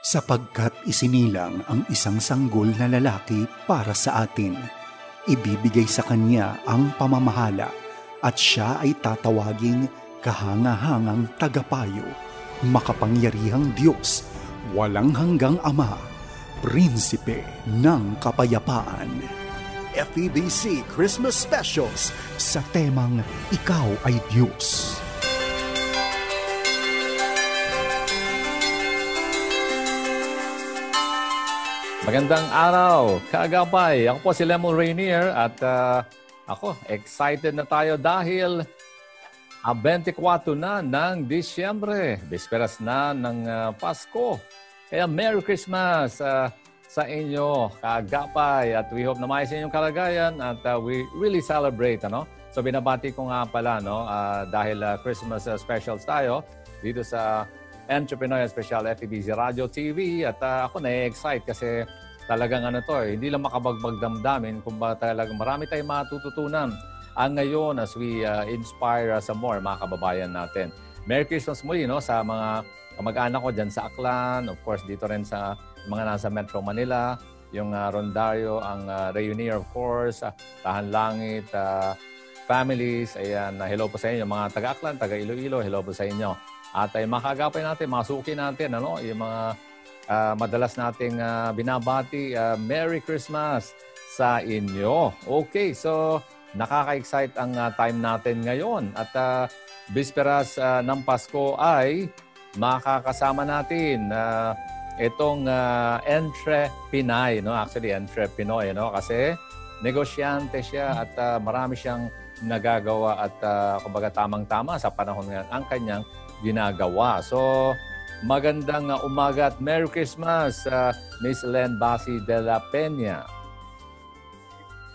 Sapagkat isinilang ang isang sanggol na lalaki para sa atin, ibibigay sa kanya ang pamamahala at siya ay tatawaging kahangahangang tagapayo, makapangyarihang Diyos, walang hanggang Ama, Prinsipe ng Kapayapaan. FEBC Christmas Specials sa temang Ikaw ay Diyos. Magandang araw, kaagapay. Ako po si Lemon Rainier at ako, excited na tayo dahil 24 na ng Disyembre. Bisperas na ng Pasko. Kaya Merry Christmas sa inyo, kaagapay. At we hope na maayos inyong kalagayan at we really celebrate. So binabati ko nga pala dahil Christmas specials tayo dito sa Entrepreneur Special FEBC Radio TV at ako na-excite kasi talagang hindi lang makabagbag damdamin kung ba talagang marami tayong matututunan ngayon as we inspire some more mga kababayan natin. Merry Christmas muli sa mga kamag-anak ko dyan sa Aklan, of course dito rin sa mga nasa Metro Manila, yung Rondario, ang Rainier of course, Tahan Langit, families, ayan, hello po sa inyo mga taga-Aklan, taga-Iloilo, hello po sa inyo. At ay makagapay natin, masuki natin, yung mga madalas nating binabati. Merry Christmas sa inyo. Okay, so nakaka-excite ang time natin ngayon. At bisperas ng Pasko ay makakasama natin itong Entre Pinay. Actually, Entre Pinoy, kasi negosyante siya at marami siyang nagagawa at kumbaga tamang-tama sa panahon ngayon ang kanyang ginagawa. So, magandang umaga at Merry Christmas, Miss Len Basi de la Peña.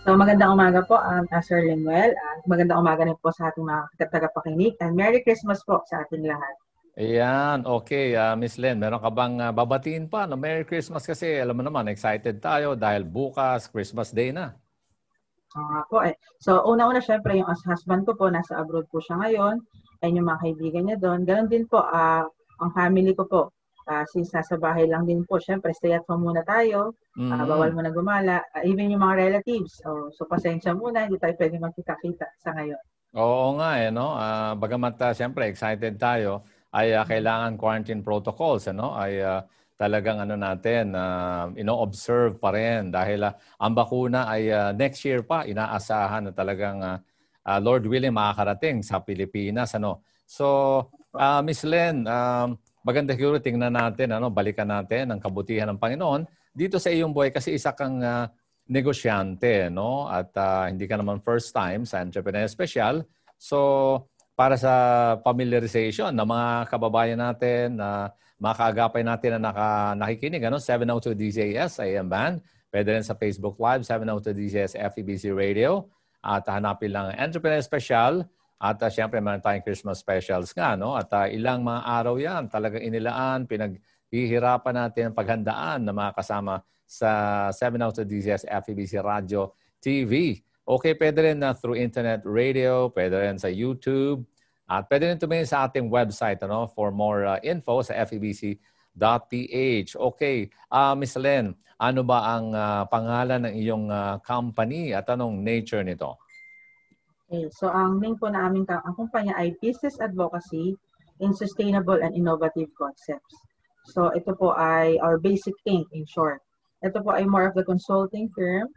So, magandang umaga po, Sir Lemuel. Magandang umaga rin po sa ating mga tagapakinig. And Merry Christmas po sa ating lahat. Ayan, okay. Miss Len, meron ka bang babatiin pa? Merry Christmas kasi alam mo naman, excited tayo dahil bukas, Christmas Day na. So, una-una syempre yung husband ko po, nasa abroad po siya ngayon. Ayun yung mga kaibigan niya doon. Ganon din po, ang family ko po. Since nasa bahay lang din po, syempre stay at home muna tayo. Bawal muna gumala. Even yung mga relatives. So, pasensya muna, hindi tayo pwede magkita-kita sa ngayon. Oo nga, bagamat syempre excited tayo, ay kailangan quarantine protocols, ay talagang natin, ino-observe pa rin dahil ang bakuna ay next year pa, inaasahan na talagang Lord willing makakarating sa Pilipinas. So, Miss Len, maganda siguro tingnan natin, balikan natin ang kabutihan ng Panginoon dito sa iyong buhay kasi isa kang negosyante, at hindi ka naman first time sa Entrepreneur Special. So, para sa familiarization ng mga kababayan natin, mga kaagapay natin na nakikinig, 702 DJS AM Band. Pwede rin sa Facebook Live, 702 DJS FEBC Radio. At hanapin lang Entrepreneur Special. At siyempre, meron tayong Christmas Specials nga. At ilang mga araw yan, talagang inilaan, pinaghihirapan natin ang paghandaan ng mga kasama sa 702 DJS FEBC Radio TV. Okay, pwede rin through internet radio, pwede rin sa YouTube. At pwede rin tumingin sa ating website for more info sa febc.ph. Okay, Ms. Len, ano ba ang pangalan ng iyong company at anong nature nito? Okay, so ang name po na aming kumpanya ay Business Advocacy in Sustainable and Innovative Concepts. So ito po ay our basic thing in short. Ito po ay more of the consulting firm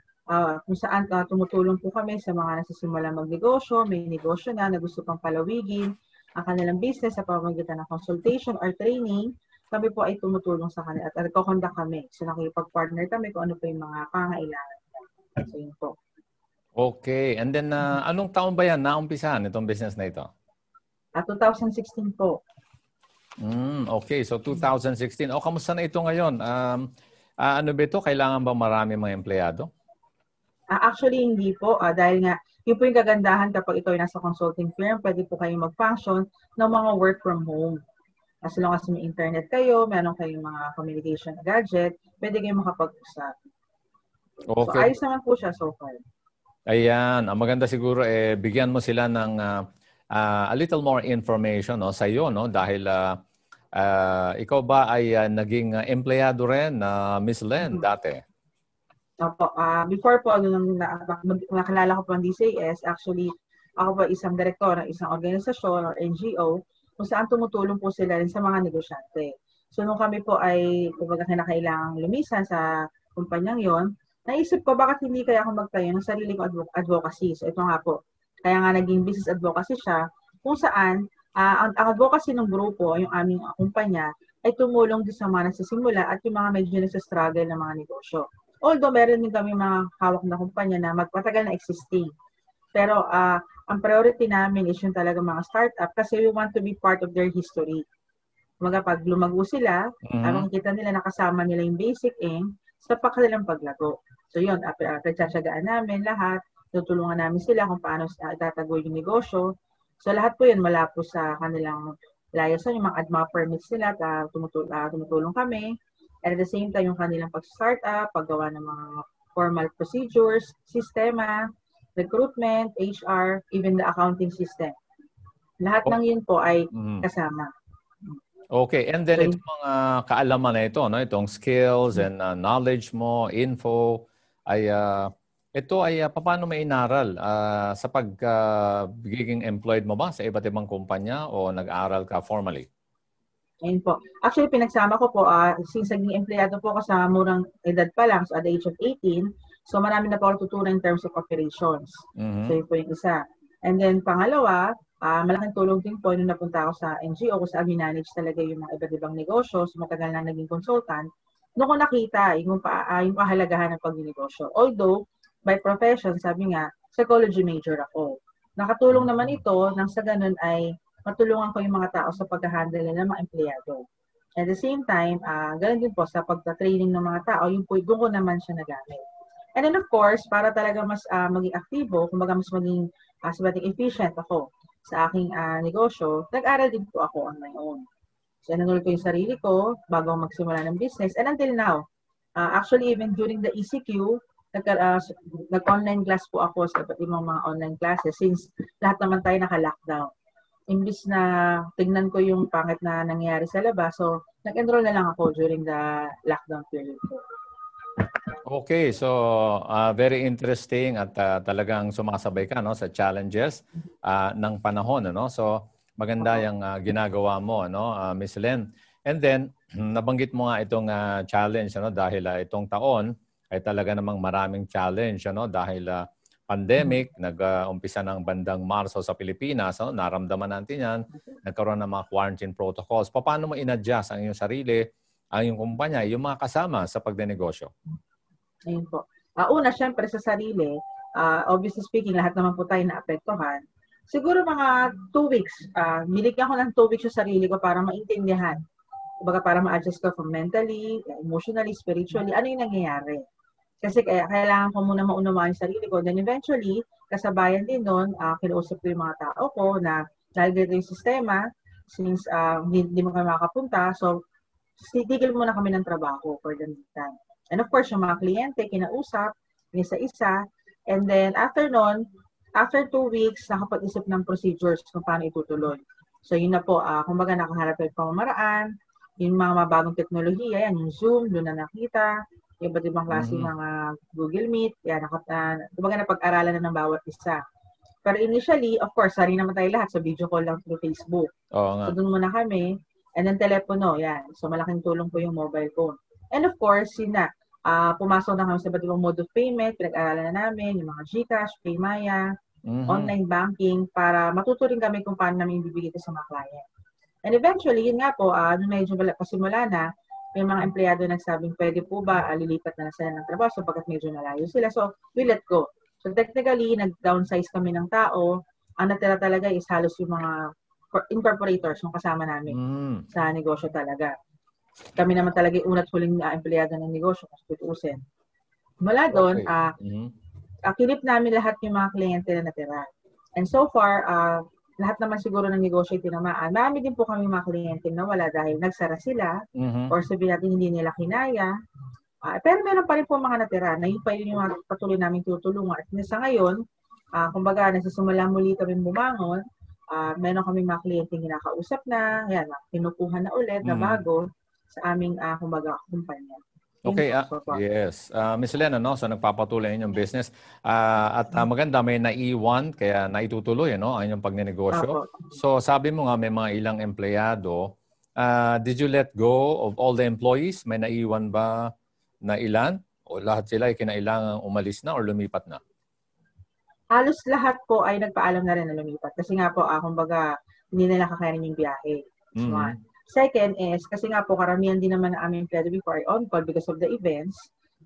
kung saan tumutulong po kami sa mga nagsisimula magnegosyo, may negosyo na gusto pang palawigin ang kanilang business sa pamamagitan ng consultation or training. Kami po ay tumutulong sa kanila at nagko-conduct kami. So nakikipag-partner kami kung ano po yung mga pangailangan. So yun po. Okay. And then, anong taon ba yan naumpisahan itong business na ito? 2016 po. Okay. So, 2016. Kamusta na ito ngayon? Ano ba ito? Kailangan ba marami mga empleyado? Actually, hindi po. Dahil nga, yun po yung kagandahan kapag ito ay nasa consulting firm, pwede po kayong mag-function ng mga work from home. As long as may internet kayo, meron kayong mga communication gadget, pwede kayong makapag-usap. Okay. So, ayos naman po siya so far. Ayan. Ang maganda siguro, bigyan mo sila ng a little more information sa iyo, dahil ikaw ba ay naging empleyado rin na Miss Len dati? Opo. Before po, nung nakilala ko po ang DCS, actually, ako po isang direktor ng isang organisasyon or NGO kung saan tumutulong po sila rin sa mga negosyante. So, nung kami po ay kumbaga kinakailangang lumisan sa kumpanyang yon, naisip ko bakit hindi kaya ako magtayo ng sarili kong advocacy. So, ito nga po. Kaya nga naging business advocacy siya kung saan ang advocacy ng grupo, yung aming kumpanya, ay tumulong din sa mga nagsisimula at yung mga medyo nagsastruggle ng mga negosyo. Although meron din kami mga hawak na kumpanya na magpatagal na existing. Pero ang priority namin is yung talaga mga startup kasi we want to be part of their history. Mga pag lumago sila, makikita nila nakasama nila yung basic aim sa kanilang paglago. So yun, pagtsatsagaan namin lahat, tutulungan namin sila kung paano itatago yung negosyo. So lahat po yun mula po sa kanilang layasan, yung mga ADMA permits nila, tumutulong kami. And at the same time, yung kanilang pag-startup, paggawa ng mga formal procedures, sistema, recruitment, HR, even the accounting system. Lahat ng yun po ay kasama. Okay, and then itong mga kaalaman na ito, no? Itong skills and knowledge mo, info, ay ito ay paano may inaral sa pagiging employed mo ba sa iba't ibang kumpanya o nag-aral ka formally? Ayun po. Actually, pinagsama ko po, since naging empleyado po ako sa murang edad pa lang, so at the age of 18, so marami na po ako tutunan in terms of operations. So yun po yung isa. And then pangalawa, malaking tulong din po nung napunta ako sa NGO kung saan minanage talaga yung mga iba't ibang negosyo, so matagal na naging consultant, noon ko nakita yung kahalagahan ng pagninegosyo. Although, by profession, sabi nga, psychology major ako. Nakatulong naman ito nang sa ganun ay matulungan ko yung mga tao sa pag-handle ng mga empleyado. At the same time, ganun din po sa pagta-training ng mga tao, yung po, doon ko naman siya nagamit. And then of course, para talaga mas maging aktibo, kumbaga mas maging sabating efficient ako sa aking negosyo, nag-aral din po ako on my own. So, nanunod ko yung sarili ko bago magsimula ng business. And until now, actually even during the ECQ, nag-online class po ako sa iba't ibang mga online classes since lahat naman tayo naka-lockdown. Imbis na tignan ko yung pangit na nangyayari sa labas, so nag-enroll na lang ako during the lockdown period po. Okay, so very interesting at talagang sumasabay ka no sa challenges ng panahon no. So maganda yung ginagawa mo no, Miss Len. And then nabanggit mo nga itong challenge no dahil itong taon ay talaga namang maraming challenge no dahil pandemic, nag-umpisa ng bandang Marso sa Pilipinas, no? Naramdaman natin yan, nagkaroon ng mga quarantine protocols. Paano mo in-adjust ang iyong sarili, ang iyong kumpanya, yung mga kasama sa pagdenegosyo? Ayun po. Una, syempre sa sarili, obviously speaking, lahat naman po tayo naapektuhan. Siguro mga 2 weeks, niligyan ko ng 2 weeks sa sarili ko para maintindihan. Kumbaga para ma-adjust ko from mentally, emotionally, spiritually, ano yung nangyayari. Kasi kailangan ko muna maunawaan yung sarili ko. Then eventually, kasabayan din nun, kinausap ko yung mga tao ko na dahil dito yung sistema, since hindi mo kami makapunta, so titigil muna kami ng trabaho for the meantime. And of course, yung mga kliyente, kinausap, isa-isa. And then after nun, after 2 weeks, nakapag-isip ng procedures kung paano itutuloy. So yun na po, kumbaga nakaharap yung pamamaraan, yung mga mabagong teknolohiya, yan, yung Zoom, doon na nakita, yung iba't ibang klase mga Google Meet, yan, kumbaga napag-aralan na ng bawat isa. Pero initially, of course, sari naman tayo lahat, so video call lang through Facebook. So doon muna kami, and then telepono, yan. So malaking tulong po yung mobile phone. And of course, yun na, pumasok na kami sa iba't ibang mode of payment, pinag-aralan na namin, yung mga GCash, Paymaya, online banking, para matuto rin kami kung paano namin ibibigay ito sa mga client. And eventually, yun nga po, nung medyo pasimula na, may mga empleyado nagsabing, pwede po ba lilipat na sila ng trabaho sapagkat medyo nalayo sila. So, we let go. So, technically, nag-downsize kami ng tao. Ang natira talaga is halos yung mga incorporators yung kasama namin sa negosyo talaga. Kami naman talaga yung una't huling empleyado ng negosyo kasi tutuusin. Mula doon, kinip namin lahat yung mga kliyente na natira. And so far, lahat naman siguro ng negosyo ay tinamaan. Marami din po kami mga kliyente na wala dahil nagsara sila or sabihin natin hindi nila kinaya. Pero meron pa rin po mga natira na yun pa yun yung patuloy namin tutulungan. At sa ngayon, kumbaga, nagsisimula muli kami bumangon. Meron kami mga kliyenteng kinakausap na, yan, kinukuha na ulit na bago sa aming, kumbaga, kumpanya. Okay, yes. Miss Lena, no? So nagpapatuloy yung business. Maganda, may naiwan, kaya naitutuloy, no? Ang inyong pagnenegosyo. So sabi mo nga, may mga ilang empleyado. Did you let go of all the employees? May naiwan ba na ilan? O lahat sila ay kinailangang umalis na o lumipat na? Halos lahat po ay nagpaalam na rin na lumipat. Kasi nga po, kumbaga, hindi nila kakayanin yung biyahe. That's one. Second is, kasi nga po, karamihan din naman na aming empleyado before ay on-call because of the events.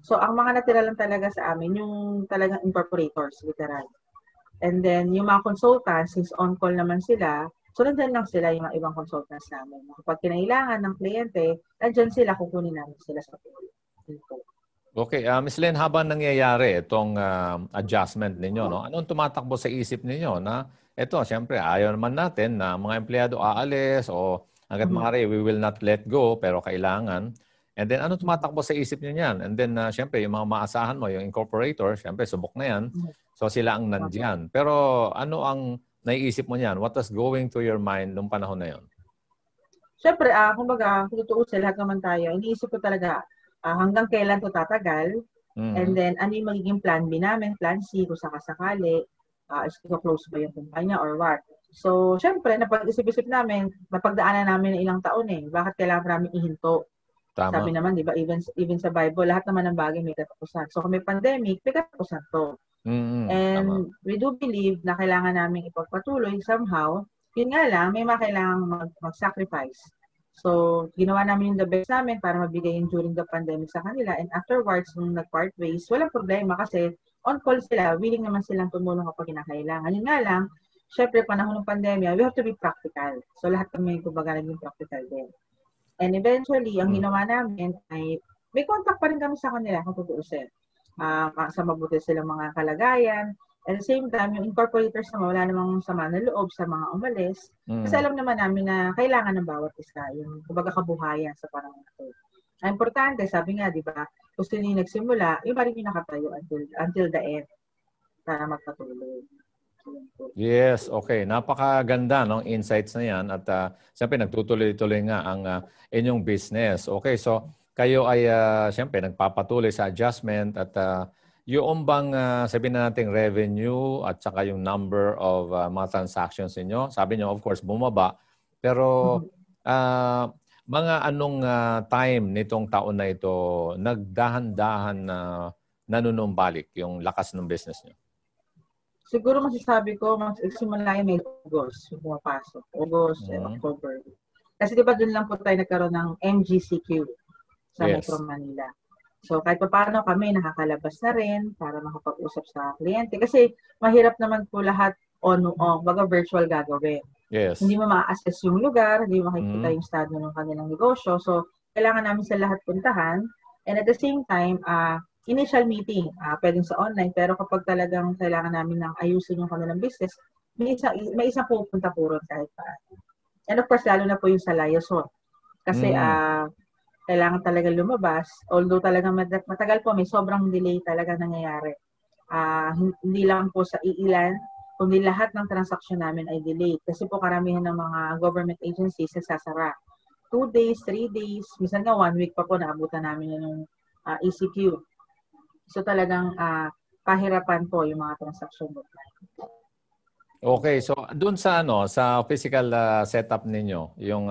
So, ang mga natira lang talaga sa amin, yung talagang incorporators, literal. And then, yung mga consultants, since on-call naman sila, so nandyan lang sila yung mga ibang consultants namin. Kapag kinailangan ng kliyente, nandyan sila, kukunin namin sila sa pool. Okay, Ms. Len, habang nangyayari itong adjustment ninyo, no? Anong tumatakbo sa isip ninyo na ito, siyempre, ayaw naman natin na mga empleyado aalis o hanggat maaari, we will not let go, pero kailangan. And then, ano tumatakbo sa isip niyo niyan? And then, siyempre, yung mga maasahan mo, yung incorporator, siyempre, subok na yan. So, sila ang nandyan. Pero, ano ang naiisip mo niyan? What was going through your mind nung panahon na yon? Siyempre, kumbaga, tutuusin, lahat naman tayo, iniisip ko talaga, hanggang kailan ito tatagal, and then, ano yung magiging plan B namin, plan C, kung sakasakali, is close ba yung kumpanya or what. So, syempre, napag-isip-isip namin, napagdaanan namin ng ilang taon eh. Bakit kailangan namin ihinto? Tama. Sabi naman, di ba, even sa Bible, lahat naman ng bagay may katapusan. So, kung may pandemic, may katapusan to. And we do believe na kailangan namin ipagpatuloy somehow. Yun nga lang, may mga kailangan mag-sacrifice. So, ginawa namin yung the best namin para mabigay yung during the pandemic sa kanila. And afterwards, nung nag-part ways, walang problema kasi on-call sila, willing naman silang tumulong kapag kinakailangan. Yun nga lang, syempre, panahon ng pandemya, we have to be practical. So, lahat kami, kumbaga, naging practical din. And eventually, ang ginawa namin ay, may contact pa rin kami sa kanila, kung tutuusin. Sa mabuti silang mga kalagayan. At the same time, yung incorporators naman, wala namang sama na loob sa mga umalis. Kasi alam naman namin na kailangan ng bawat isa, yung, kumbaga, kabuhayan sa panahon ito. Ang importante, sabi nga, di ba, gusto niyo nagsimula, yung pa rin yung nakatayo until the end para magpatuloy. Yes, okay. Napakaganda ng insights na yan at siyempre nagtutuloy-tuloy nga ang inyong business. Okay, so kayo ay siyempre nagpapatuloy sa adjustment at yung bang sabihin na natin revenue at saka yung number of mga transactions niyo, sabi niyo of course bumaba, pero mga anong time nitong taon na ito nagdahan-dahan na nanunumbalik yung lakas ng business niyo? Siguro masasabi ko, simula yung August, yung pumapasok. August and October. Kasi di ba doon lang po tayo nagkaroon ng MGCQ sa Metro Manila. So kahit pa paano kami nakakalabas na rin para makapag-usap sa kliyente. Kasi mahirap naman po lahat baga virtual gagawin. Yes. Hindi mo ma-assess yung lugar, hindi mo makikita yung estado ng kanilang negosyo. So kailangan namin sa lahat puntahan. And at the same time, initial meeting, pwedeng sa online, pero kapag talagang kailangan namin ng ayusin yung kanilang business, may isang pupunta po ron kahit paano. And of course, lalo na po yung sa liaison. Kasi kailangan talaga lumabas, although talagang matagal po, may sobrang delay talaga nangyayari. Hindi lang po sa iilan, kundi lahat ng transaksyon namin ay delayed. Kasi po karamihan ng mga government agencies nagsasara. 2 days, 3 days, minsan nga 1 week pa po naabutan namin yung ECQ. So talagang pahirapan po yung mga transaction mo. Okay, so doon sa sa physical setup ninyo, yung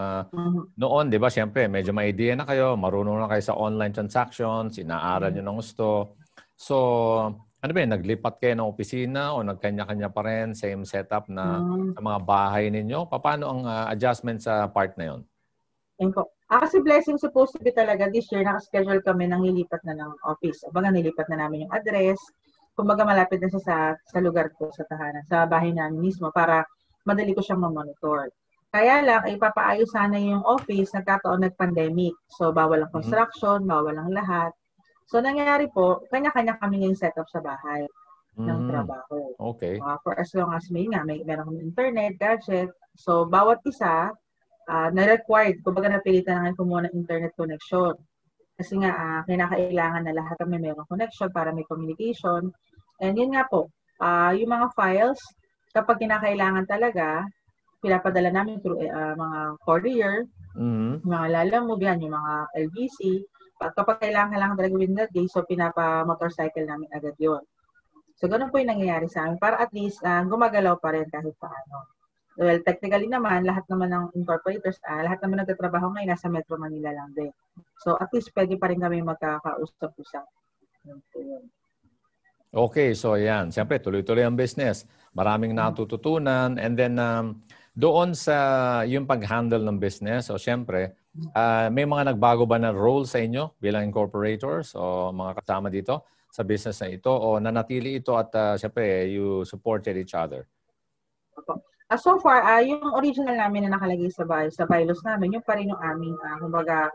noon, 'di ba? Syempre, medyo may idea na kayo, marunong na kayo sa online transactions, inaaral niyo ng gusto. So, ano ba 'yan? Naglipat kayo ng opisina o nagkanya-kanya pa rin, same setup na sa mga bahay ninyo? Paano ang adjustment sa part na 'yon? Kasi blessing supposed to be talaga this year, nakaschedule kami ng lilipat na ng office. Baga nilipat na namin yung address. Kumbaga malapit na siya sa lugar ko, sa tahanan, sa bahay namin mismo para madali ko siyang ma-monitor. Kaya lang, ipapaayos sana yung office, nagkataon nag-pandemic. So bawal ang construction, bawal ang lahat. So nangyayari po, kanya-kanya kami ngayong setup sa bahay ng trabaho. Okay. For as long as meron kami internet, gadget. So bawat isa, na-required, kumbaga napilitan na kumuha ng internet connection. Kasi nga, kinakailangan na lahat kami mayroong connection para may communication. And yun nga po, yung mga files, kapag kinakailangan talaga, pinapadala namin through mga courier, mga lalamove yan, yung mga LBC. Kapag kailangan talaga within that day, so pinapa-motorcycle namin agad yon. So, ganun po yung nangyayari sa amin para at least gumagalaw pa rin kahit paano. Well, technically naman, lahat naman ng incorporators, lahat naman nagtatrabaho ngayon nasa Metro Manila lang din. So, at least pwede pa rin kami magkakausap-usap. Yun po yun. Okay, so yan. Siyempre, tuloy-tuloy ang business. Maraming natututunan. And then, doon sa yung pag-handle ng business, so siyempre, may mga nagbago ba na role sa inyo bilang incorporators o mga kasama dito sa business na ito? O nanatili ito at siyempre, you supported each other? So far, yung original namin na nakalagay sa bylaws namin, yung pa rin yung aming, kumbaga,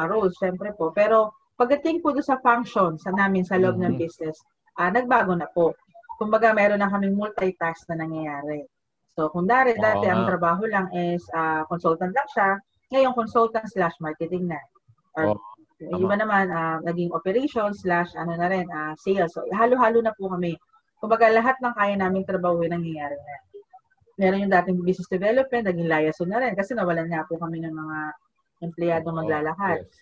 roles, siyempre po. Pero, pagdating po doon sa functions namin sa loob ng business, nagbago na po. Kumbaga, meron na kaming multitask na nangyayari. So, kung dati ang trabaho lang is consultant lang siya, ngayon consultant/marketing na. Or iba naman, naging operations/ sales. So, halo-halo na po kami. Kumbaga, lahat ng kaya namin trabaho nangyayari na. Meron yung dating business development, naging liaison na rin kasi nawalan nga po kami ng mga empleyadong maglalakad. Yes.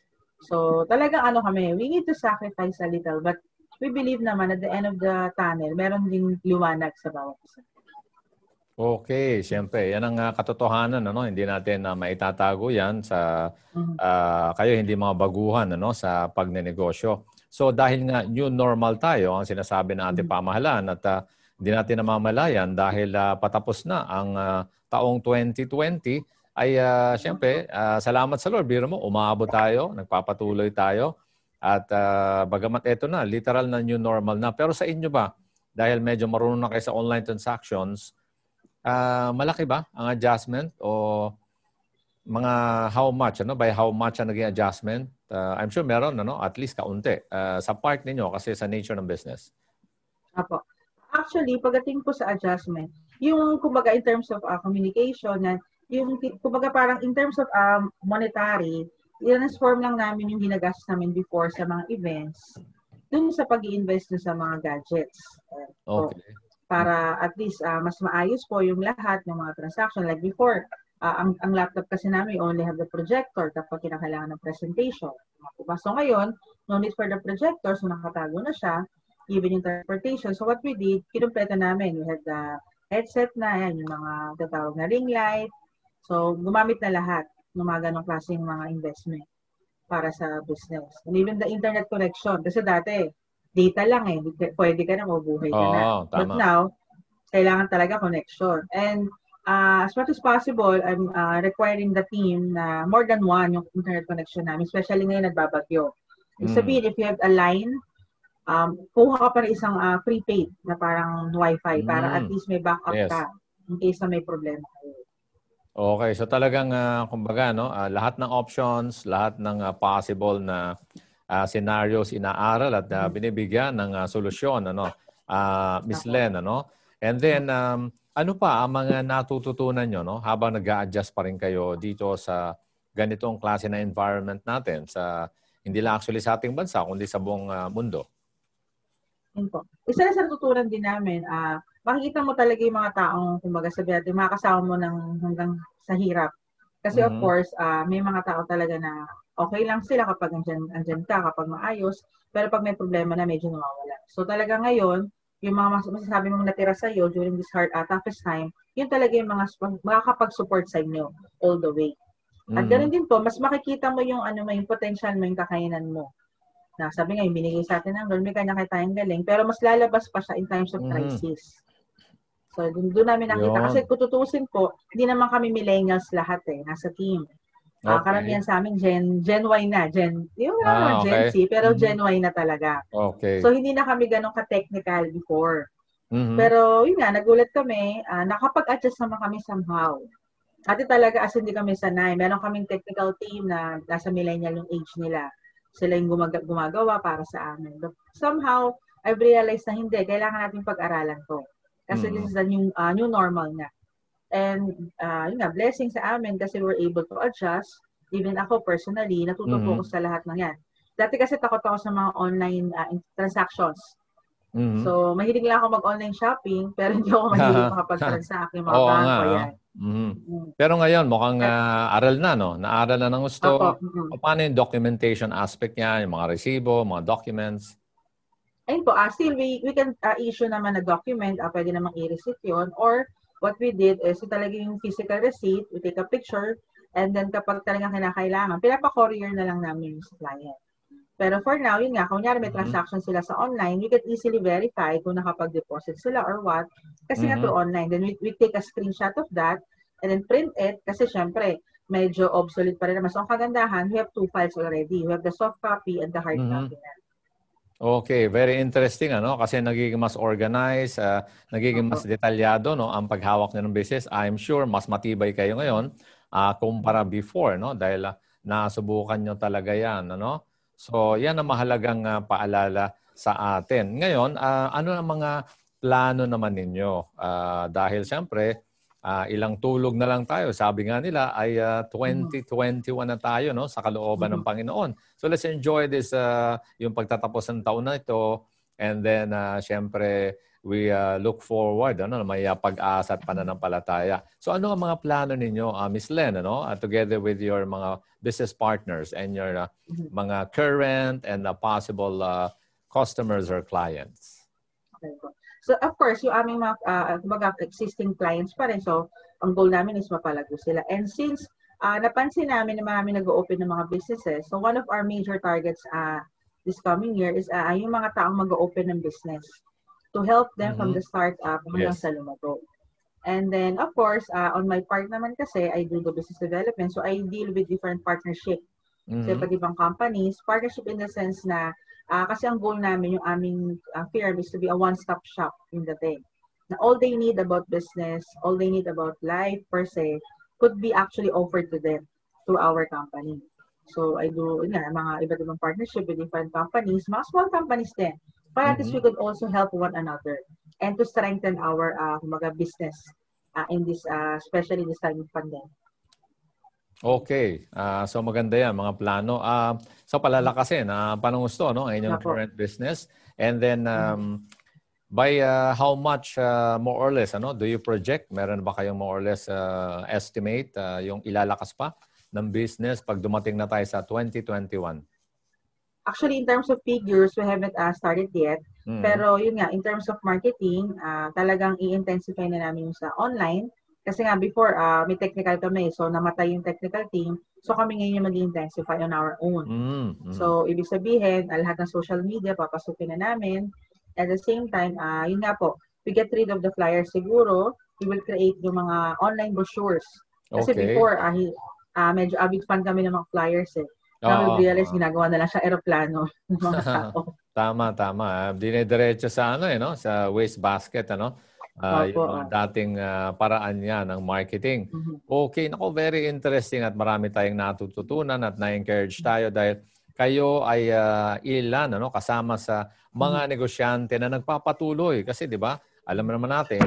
So, talagang kami, we need to sacrifice a little, but we believe naman at the end of the tunnel, meron din liwanag sa bawat isa. Okay, siyempre. Yan ang katotohanan. Hindi natin maitatago yan sa kayo hindi mga baguhan sa pagnenegosyo. So dahil nga new normal tayo, ang sinasabi ng ating pamahalaan at hindi natin namamalayan dahil patapos na ang taong 2020 ay siyempre salamat sa Lord. Biro mo, umaabot tayo, nagpapatuloy tayo. At bagamat ito na, literal na new normal na. Pero sa inyo ba, dahil medyo marunong na kayo sa online transactions, malaki ba ang adjustment o mga how much? By how much ang naging adjustment? I'm sure meron, at least kaunti. Sa part ninyo kasi sa nature ng business. Apo. Actually, pagdating po sa adjustment, yung kumbaga in terms of communication, yung kumbaga parang in terms of monetary, i-transform lang namin yung ginagastos namin before sa mga events dun sa pag-i-invest sa mga gadgets. Okay. So, para at least mas maayos po yung lahat ng mga transaction. Like before, ang laptop kasi namin only have the projector kapag kinakailangan ng presentation. So ngayon, no need for the projector, so nakatago na siya, even yung transportation. So what we did, kinumpleto namin. We had the headset na, yan, yung mga tatawag na ring light. So gumamit na lahat ng mga ganong klaseng mga investment para sa business. And even the internet connection. Kasi dati, data lang pwede ka na, mabuhay ka na. Tama. But now, kailangan talaga connection. And as much as possible, I'm requiring the team na more than one yung internet connection namin, especially ngayon nagbabagyo. Ibig sabihin, if you have a line, kuha ka pa rin isang prepaid na parang wifi para at least may backup ka in case na may problema kayo. Okay, so talagang kumbaga lahat ng options, lahat ng possible na scenarios inaaral at binibigyan ng solusyon Miss Len And then ano pa ang mga natututunan nyo habang nag-a-adjust pa rin kayo dito sa ganitong klase na environment natin sa hindi lang actually sa ating bansa kundi sa buong mundo? Isa na sa natutunan din namin, makikita mo talaga yung mga taong, kumbaga sabihin natin, mga kasama mo hanggang sa hirap. Kasi of course, may mga tao talaga na okay lang sila kapag andyan ka, kapag maayos, pero pag may problema na medyo nawawala. So talaga ngayon, yung mga masasabi mong natira sa'yo during this toughest time, yun talaga yung mga makakapag-support sa inyo all the way. At ganoon din po, mas makikita mo yung yung potential mo, yung kakayanan mo. Na sabi nga, yung binigay sa atin ng Lord, may kanya-kaya tayong galing, pero mas lalabas pa siya in times of crisis. So, doon namin nakita. Kasi kung tutusin po, hindi naman kami millennials lahat nasa team. Karamihan sa amin, Gen Y na. Gen Z, pero Gen Y na talaga. Okay. So, hindi na kami ganun ka-technical before. Pero, yun nga, nagulat kami, nakapag-adjust naman kami somehow. At talaga, as hindi kami sanay. Meron kaming technical team na nasa millennial yung age nila. Sila yung gumagawa para sa amin. But somehow, I've realized na hindi. Kailangan natin pag-aralan to. Kasi this is the new normal na. And yun nga, blessing sa amin kasi we're able to adjust. Even ako personally, natututo ko sa lahat ng yan. Dati kasi takot ako sa mga online transactions. Mhm. So, mahilig lang ako mag-online shopping, pero hindi ako mahilig makapag-transact yung mga Oo nga, bangko, ah. yan. Mhm. Mm. Pero ngayon mukhang, At aral na 'no? Naaral na ng opo, gusto. Paano yung documentation aspect niya, yung mga resibo, mga documents? ayun po, still we can issue naman na document, pwede namang i-receipt yun. Or what we did is talaga yung physical receipt, we take a picture, and then kapag talagang kinakailangan, pinapa-courier na lang namin yung sa client. Pero for now, yun nga, kunyari may Mhm. transaction sila sa online, we can easily verify kung nakapag-deposit sila or what. Kasi nga Mhm. through online, then we take a screenshot of that and then print it kasi syempre, medyo obsolete pa rin naman. So ang kagandahan, we have two files already. We have the soft copy and the hard Mhm. copy na. Okay, very interesting ano kasi nagiging mas organized, nagiging Opo. mas detalyado no ang paghawak niyo ng business. I'm sure mas matibay kayo ngayon kumpara before no dahil nasubukan niyo talaga 'yan ano. So, 'yan ang mahalagang paalala sa atin. Ngayon, ano ang mga plano naman ninyo? Dahil siyempre ilang tulog na lang tayo. Sabi nga nila ay 2021 na tayo no sa kalooban ng Panginoon. So let's enjoy this yung pagtatapos ng taon na ito and then syempre we look forward ano na may pag-asa at pananampalataya. So ano ang mga plano ninyo Miss Len ano together with your mga business partners and your mga current and possible customers or clients? Okay po. So of course, yung aming mga existing clients pa rin. So ang goal namin is mapalago sila. And since napansin namin na marami nag-open ng mga businesses, so one of our major targets this coming year is yung mga taong mag-open ng business to help them from the startup hanggang Yes. sa lumago. And then, of course, on my part naman kasi, I do the business development. So, I deal with different partnership sa iba't ibang companies. Partnership in the sense na, kasi ang goal namin, yung aming firm is to be a one-stop shop in the thing. Na all they need about business, all they need about life per se, could be actually offered to them through our company. So, I do mga iba't ibang partnership with different companies, mga small companies din. But at least we could also help one another and to strengthen our business in this, especially this time of pandemic. Okay. So maganda yan, mga plano. So palalakasin, paano gusto no, ang inyong Nga po. current business. And then, by how much more or less, ano, do you project? Meron ba kayong more or less estimate yung ilalakas pa ng business pag dumating na tayo sa 2021? Actually, in terms of figures, we haven't started yet. Pero yun nga, in terms of marketing, talagang i-intensify na namin yung sa online. Kasi nga before, may technical kami. So, namatay yung technical team. So, kami ngayon yung mag-intensify on our own. So, ibig sabihin, lahat ng social media, papasukin na namin. At the same time, yun nga po, we get rid of the flyers siguro. We will create yung mga online brochures. Kasi Okay. before, medyo avid fan kami ng mga flyers eh. Now, we realize ginagawa na lang siya aeroplano ng mga tao. Tama. Dinediretso sa ano no, sa waste basket ano. Yung mga dating paraan niya ng marketing. Okay, nako, very interesting at marami tayong natututunan at na-encourage tayo dahil kayo ay ilan ano kasama sa mga negosyante na nagpapatuloy kasi 'di ba? Alam naman natin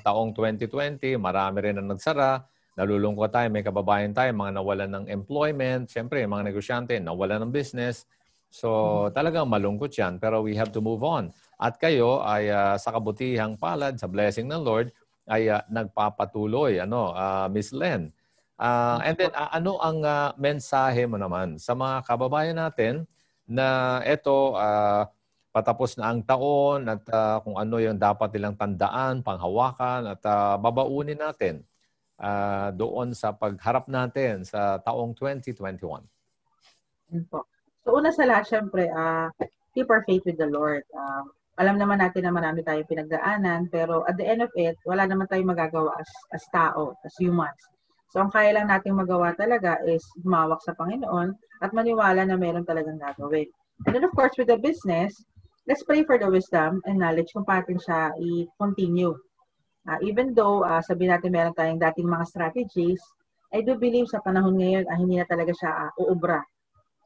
taong 2020, marami rin ang nagsara. Nalulungkot tayo, may kababayan tayo, mga nawalan ng employment. Siyempre, mga negosyante, nawalan ng business. So, talagang malungkot yan. Pero we have to move on. At kayo ay sa kabutihang palad, sa blessing ng Lord, ay nagpapatuloy. Miss Len. And then, ano ang mensahe mo naman sa mga kababayan natin na eto, patapos na ang taon at kung ano yung dapat nilang tandaan, panghawakan at babaunin natin doon sa pagharap natin sa taong 2021? So una sa lahat, syempre, keep our faith with the Lord. Alam naman natin na marami tayong pinagdaanan, pero at the end of it, wala naman tayong magagawa as tao, as humans. So ang kaya lang nating magawa talaga is humawak sa Panginoon at maniwala na meron talagang gagawin. And then of course, with the business, let's pray for the wisdom and knowledge kung paano siya i-continue. Even though sabihin natin meron tayong dating mga strategies, I do believe sa panahon ngayon hindi na talaga siya uubra.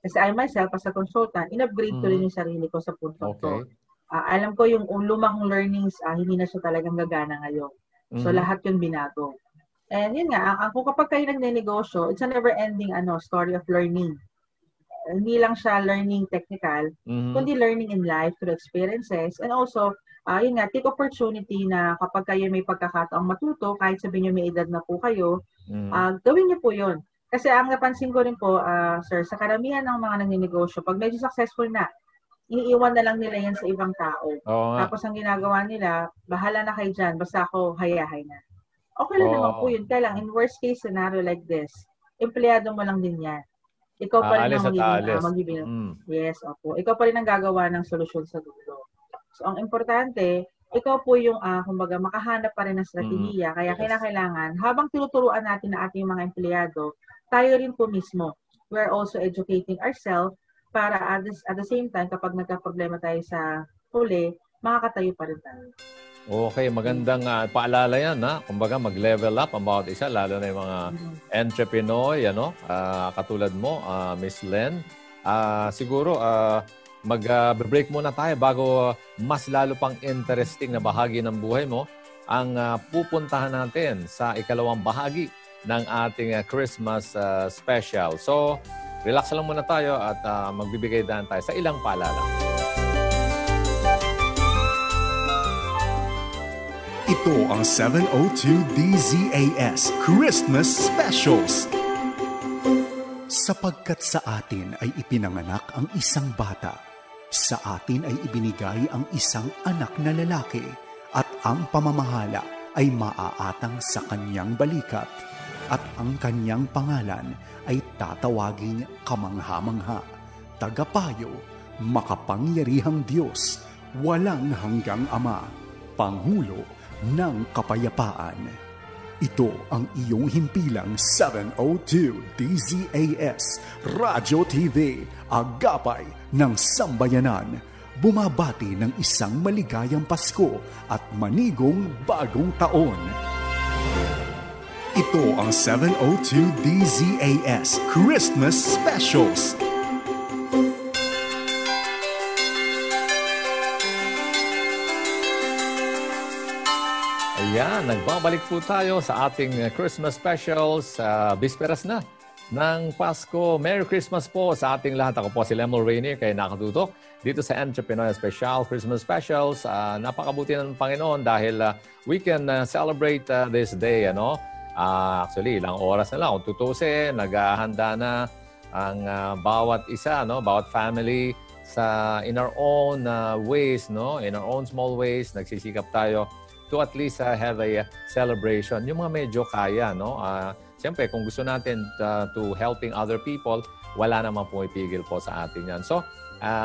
Kasi I myself as a consultant, in-upgrade ko rin yung sarili ko sa puntong to. Alam ko yung lumang learnings, hindi na siya talagang gagana ngayon. So lahat yun binago. And yun nga, kung kapag kayo nagne-negosyo, it's a never-ending story of learning. hindi lang siya learning technical, kundi learning in life through experiences. And also, yun nga, take opportunity na kapag kayo may pagkakataong matuto, kahit sabihin nyo may edad na po kayo, gawin nyo po yun. Kasi ang napansin ko rin po, sir, sa karamihan ng mga nagninegosyo, pag medyo successful na, iniiwan na lang nila yan sa ibang tao. Tapos ang ginagawa nila, bahala na kayo dyan, basta ako hayahay na. Okay lang naman po yun. Kaya lang, in worst case scenario like this, empleyado mo lang din yan. Ikaw pa rin ang magiging. Yes, opo. Ikaw pa rin ang gagawa ng solusyon sa dulo. So, ang importante, ikaw po yung, kumbaga, makahanap pa rin ng strategiya. Kaya kailangan, habang tinuturuan natin na ating mga empleyado, tayo rin po mismo. We're also educating ourselves para at the same time, kapag nagka-problema tayo sa huli, makakatayo pa rin tayo. Okay, magandang paalala yan, ha? Kumbaga, mag-level up ang bawat isa, lalo na yung mga entrepreneur, katulad mo, Miss Len. Siguro, mag-break muna tayo bago mas lalo pang interesting na bahagi ng buhay mo ang pupuntahan natin sa ikalawang bahagi ng ating Christmas special. So, relax lang muna tayo at magbibigay daan tayo sa ilang paalala. Ito ang 702 DZAS Christmas Specials. Sapagkat sa atin ay ipinanganak ang isang bata, sa atin ay ibinigay ang isang anak na lalaki, at ang pamamahala ay maaatang sa kanyang balikat, at ang kanyang pangalan ay tatawaging Kamangha-mangha, Tagapayo, Makapangyarihang Diyos, Walang Hanggang Ama, Pangulo ng Kapayapaan. Ito ang iyong himpilang 702 DZAS Radyo TV, Agapay ng Sambayanan. Bumabati ng isang maligayang Pasko at manigong bagong taon. Ito ang 702 DZAS Christmas Specials. Ayan, nagbabalik po tayo sa ating Christmas specials sa bisperas na ng Pasko. Merry Christmas po sa ating lahat. Ako po si Lemuel Rainier, kayo nakatutok dito sa Entrepreneur Special Christmas Specials. Napakabuti ng Panginoon dahil we can celebrate this day. Actually, ilang oras na lang. Kung tutusin, naghahanda na ang bawat isa, bawat family in our own ways, in our own small ways. Nagsisikap tayo to at least have a celebration. Yung mga medyo kaya, siyempre, kung gusto natin to helping other people, wala namang pumipigil po sa atin yan. So,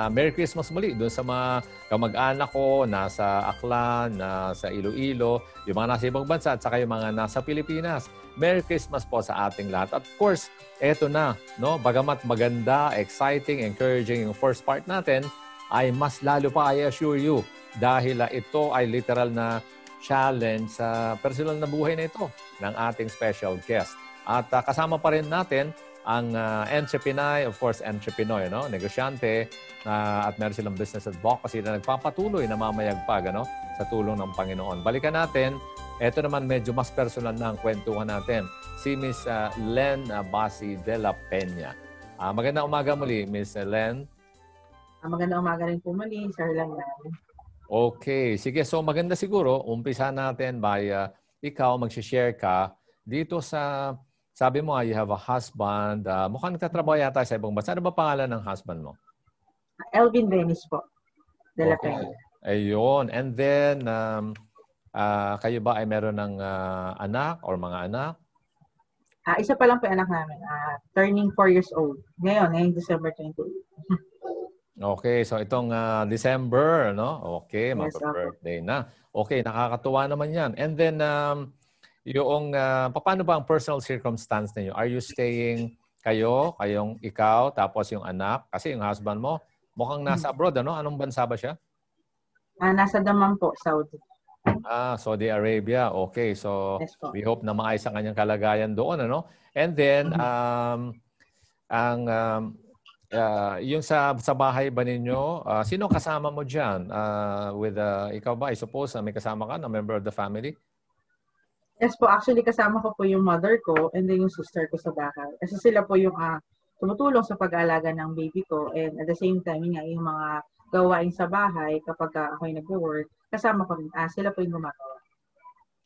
Merry Christmas muli doon sa mga kamag-anak ko, nasa Aklan, nasa Iloilo, yung mga nasa ibang bansa, at saka yung mga nasa Pilipinas. Merry Christmas po sa ating lahat. At of course, eto na, bagamat maganda, exciting, encouraging yung first part natin, ay mas lalo pa, I assure you, dahil ito ay literal na challenge sa personal na buhay na ito ng ating special guest. At kasama pa rin natin ang entrepreneur, of course, entrepreneur, negosyante, at meron silang business advocacy na nagpapatuloy na mamayagpag sa tulong ng Panginoon. Balikan natin, ito naman medyo mas personal na ang kwentuhan natin, si Miss Len Basi de la Peña. Magandang umaga muli, Miss Len. Magandang umaga rin po muli, Sir Len. Okay. Sige. So maganda siguro, umpisa natin by ikaw mag-share ka dito sa, sabi mo you have a husband. Mukhang nagtatrabaho yata sa ibang bansa. Ano ba pangalan ng husband mo? Elvin Venice po. De la Peña. Ayun. And then, kayo ba ay meron ng anak or mga anak? Isa pa lang po anak namin. Turning 4 years old. Ngayong December 28. Okay, so itong December, Okay, yes, birthday na. Okay, nakakatuwa naman yan. And then, paano ba ang personal circumstance ninyo? Are you staying kayong ikaw, tapos yung anak? Kasi yung husband mo, mukhang nasa abroad, Anong bansa ba siya? Nasa Dammam po, Saudi. Saudi Arabia. Okay, so yes, we hope na maayos ang kanyang kalagayan doon, And then, yung sa bahay ba ninyo, sino kasama mo dyan? Ikaw ba? I suppose may kasama ka na member of the family? Yes po, actually kasama ko po yung mother ko and then yung sister ko sa bahay. Kasi sila po yung tumutulong sa pag-aalaga ng baby ko, and at the same time, yun nga, yung mga gawain sa bahay kapag ako'y nag-work, kasama ko rin, sila po yung gumagawa.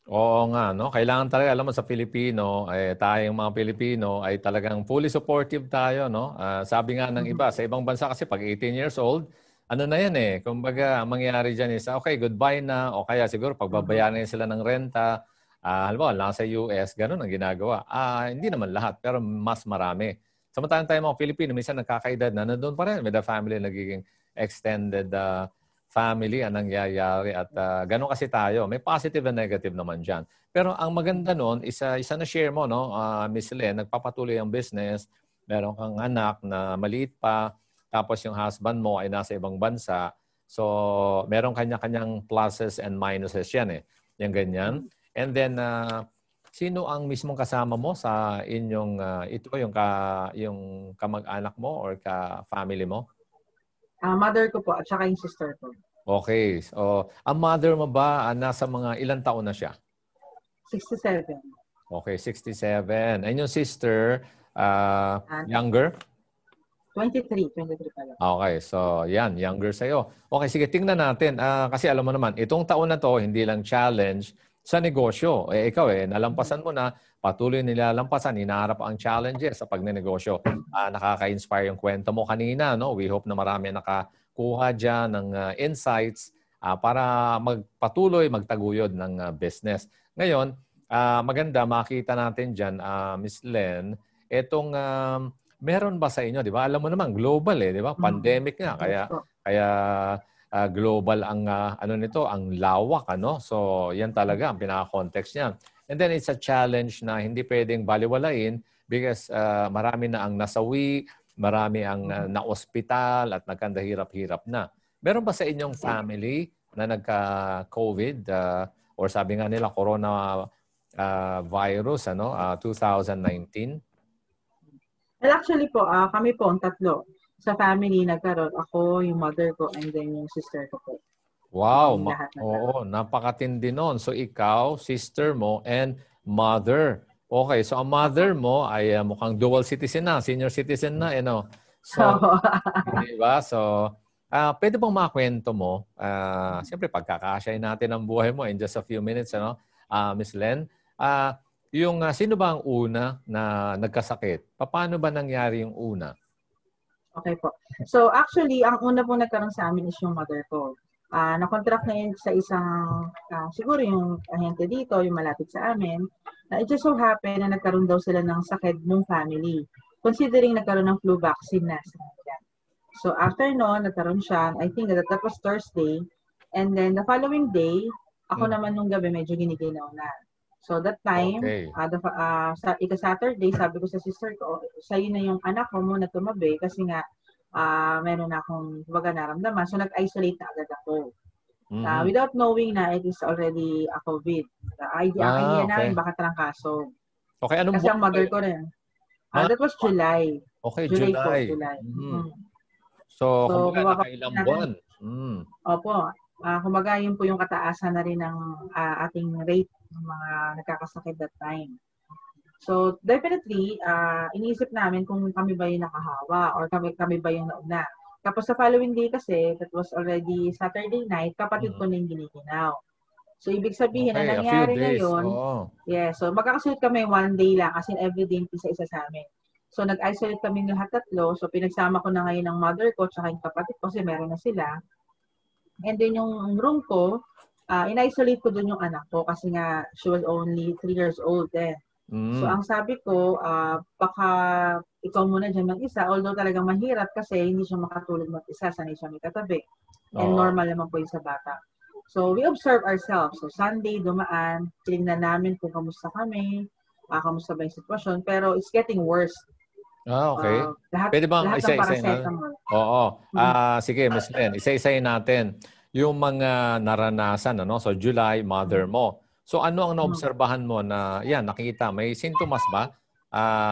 Oo nga, no? Kailangan talaga, alam mo, sa Pilipino, tayong mga Pilipino ay talagang fully supportive tayo, no? Sabi nga ng iba, sa ibang bansa kasi pag 18 years old, ano na yan kumbaga, ang mangyayari dyan is, okay, goodbye na, o kaya siguro pagbabayaran na sila ng renta. Halimbawa, lang sa US, ganun ang ginagawa. Hindi naman lahat, pero mas marami. Samantalang tayo mga Pilipino, minsan nagkakaedad na nandun pa rin with the family, nagiging extended family ang nangyayari at ganun kasi tayo. May positive and negative naman dyan. Pero ang maganda nun, isa na share mo, no? Miss Len, nagpapatuloy ang business, meron kang anak na maliit pa, tapos yung husband mo ay nasa ibang bansa. So, meron kanya-kanyang pluses and minuses yan yung ganyan. And then, sino ang mismong kasama mo sa inyong, yung kamag-anak mo or ka-family mo? Mother ko po at saka yung sister ko. Okay. So, ang mother mo ba, nasa mga ilang taon na siya? 67. Okay, 67. And yung sister, younger? 23 pa lang. Okay, so yan, younger sa'yo. Okay, sige, tingnan natin. Kasi alam mo naman, itong taon na to, hindi lang challenge sa negosyo. Ikaw nalampasan mo na, patuloy nilalampasan, hinaharap ang challenges sa pagnenegosyo. Nakaka-inspire yung kwento mo kanina, no? We hope na marami nakakuha dyan ng insights para magpatuloy, magtaguyod ng business. Ngayon, maganda makita natin dyan, Ms. Len, itong meron ba sa inyo, di ba? Alam mo naman, global di ba? Pandemic nga, kaya global ang nito, ang lawak, So, yan talaga ang pinaka-context niya. And then it's a challenge na hindi pwedeng baliwalain because marami na ang nasawi, marami ang na-ospital at nagkandahirap-hirap na. Meron ba sa inyong family na nagka-COVID or sabi nga nila corona virus 2019? Well, actually po, kami po ang tatlo. Sa family, nagkaroon ako, yung mother ko, and then yung sister ko po. Wow! Oo, napakatindi nun. So, ikaw, sister mo, and mother. Okay, so ang mother mo ay mukhang dual citizen na, senior citizen na, So, di ba? So, pwede bang makwento mo, siyempre pagkakasyahin natin ang buhay mo in just a few minutes, Ms. Len, sino ba ang una na nagkasakit? Paano ba nangyari yung una? Okay po. So actually, ang una po nagkaroon sa amin is yung mother ko. Na-contract na yun sa isang, siguro yung ahente dito, yung malapit sa amin. It just so happened na nagkaroon daw sila ng sakit ng family. Considering nagkaroon ng flu vaccine na sa kanila. So after noon, nagkaroon siya, I think that was Thursday. And then the following day, ako naman nung gabi medyo giniginaw na. So that time, Saturday, sabi ko sa sister ko, sa'yo na yung anak ko muna tumabi kasi nga meron na akong naramdaman. So nag-isolate na agad ako. Without knowing na it is already a COVID. Idea namin baka trangkaso. Okay, anong kasi ang mother ko rin. That was July. Okay, July. So kumbaga nakailang buwan. Opo. Kumbaga yun po yung kataasan na rin ng ating rate ng mga nagkakasakit that time. So definitely, iniisip namin kung kami ba yung nakahawa or kami ba yung nauna. Tapos sa following day kasi, that was already Saturday night, kapatid ko na yung giniginaw. So ibig sabihin, na nangyari ngayon, so magkakasunod kami one day lang, kasi everyday isa-isa sa amin. So nag-isolate kami lahat tatlo, so pinagsama ko na ngayon ng mother ko tsaka yung kapatid ko kasi meron na sila. And then yung room ko, in-isolate ko dun yung anak ko kasi nga she was only 3 years old then. So ang sabi ko, baka ikaw muna dyan mag-isa, although talagang mahirap kasi hindi siya makatulog mag-isa, sanay siya may katabi. And normal naman po yung sa bata. So we observe ourselves. So Sunday, dumaan, tinignan namin kung kamusta kami, kamusta ba yung sitwasyon, pero it's getting worse. Okay. Pwede bang isa-isayin natin? Oo. Sige, Ms. Len, isa-isayin natin yung mga naranasan. So, July, mother mo. So, ano ang naobserbahan mo na, nakikita, may sintomas ba?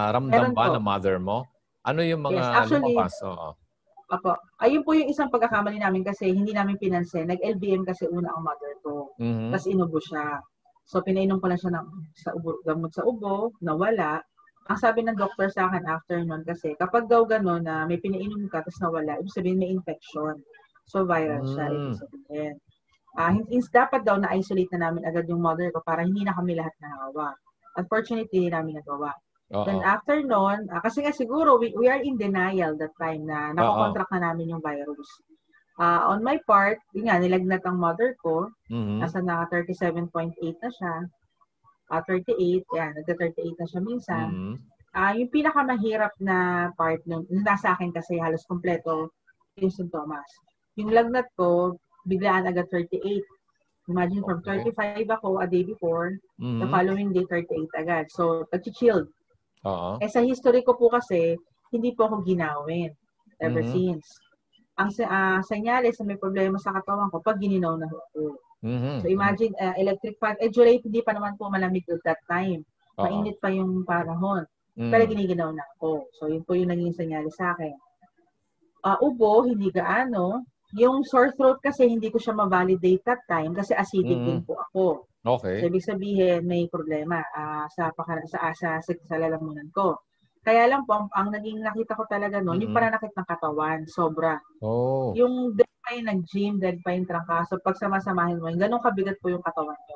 Ramdam ba ng mother mo? Ano yung mga lumabas? Opo. Ayun po yung isang pagkakamali namin kasi hindi namin pinansin. Nag-LBM kasi una ang mother ko. Tapos inubo siya. So, pinainom ko lang siya ng gamot sa ubo, nawala. ang sabi ng doctor sa akin after nun kasi kapag daw gano'n na may pinainom ka tapos nawala, ibig sabihin may infection. So viral siya, ibig sabihin. Dapat daw na-isolate na namin agad yung mother ko para hindi na kami lahat nahawa. Unfortunately, hindi namin nagawa. Then after nun, kasi nga siguro we are in denial that time na nakakontract na namin yung virus. On my part, yun nga, nilagnat ang mother ko. Nasa na 37.8 na siya. 38, yan, nagka-38 na siya minsan. Yung pinakamahirap na part nun, nasa akin kasi halos kompleto yung sintomas. Yung lagnat ko, biglaan agad 38. Imagine from 35 ako a day before, the following day 38 agad. So, nag-chilled. Sa history ko po kasi, hindi po ako ginawin ever since. Ang senyales na may problema sa katawan ko pag gininaw na ako. So imagine, electric fan, July, hindi pa naman po malamig at that time. Mainit pa yung panahon. Pero giniginaw na ako. So yun po yung naging senyales sa akin. Ubo, hindi gaano. Yung sore throat kasi hindi ko siya ma-validate that time kasi acidic din po ako. Okay. So, ibig sabihin, may problema sa lalamunan ko. Kaya lang po, ang naging nakita ko talaga noon, yung pananakit ng katawan, sobra. Yung dead pa yung nag-gym, dead pa yung trangkaso, pag samasamahin mo, ganun kabigat po yung katawan ko.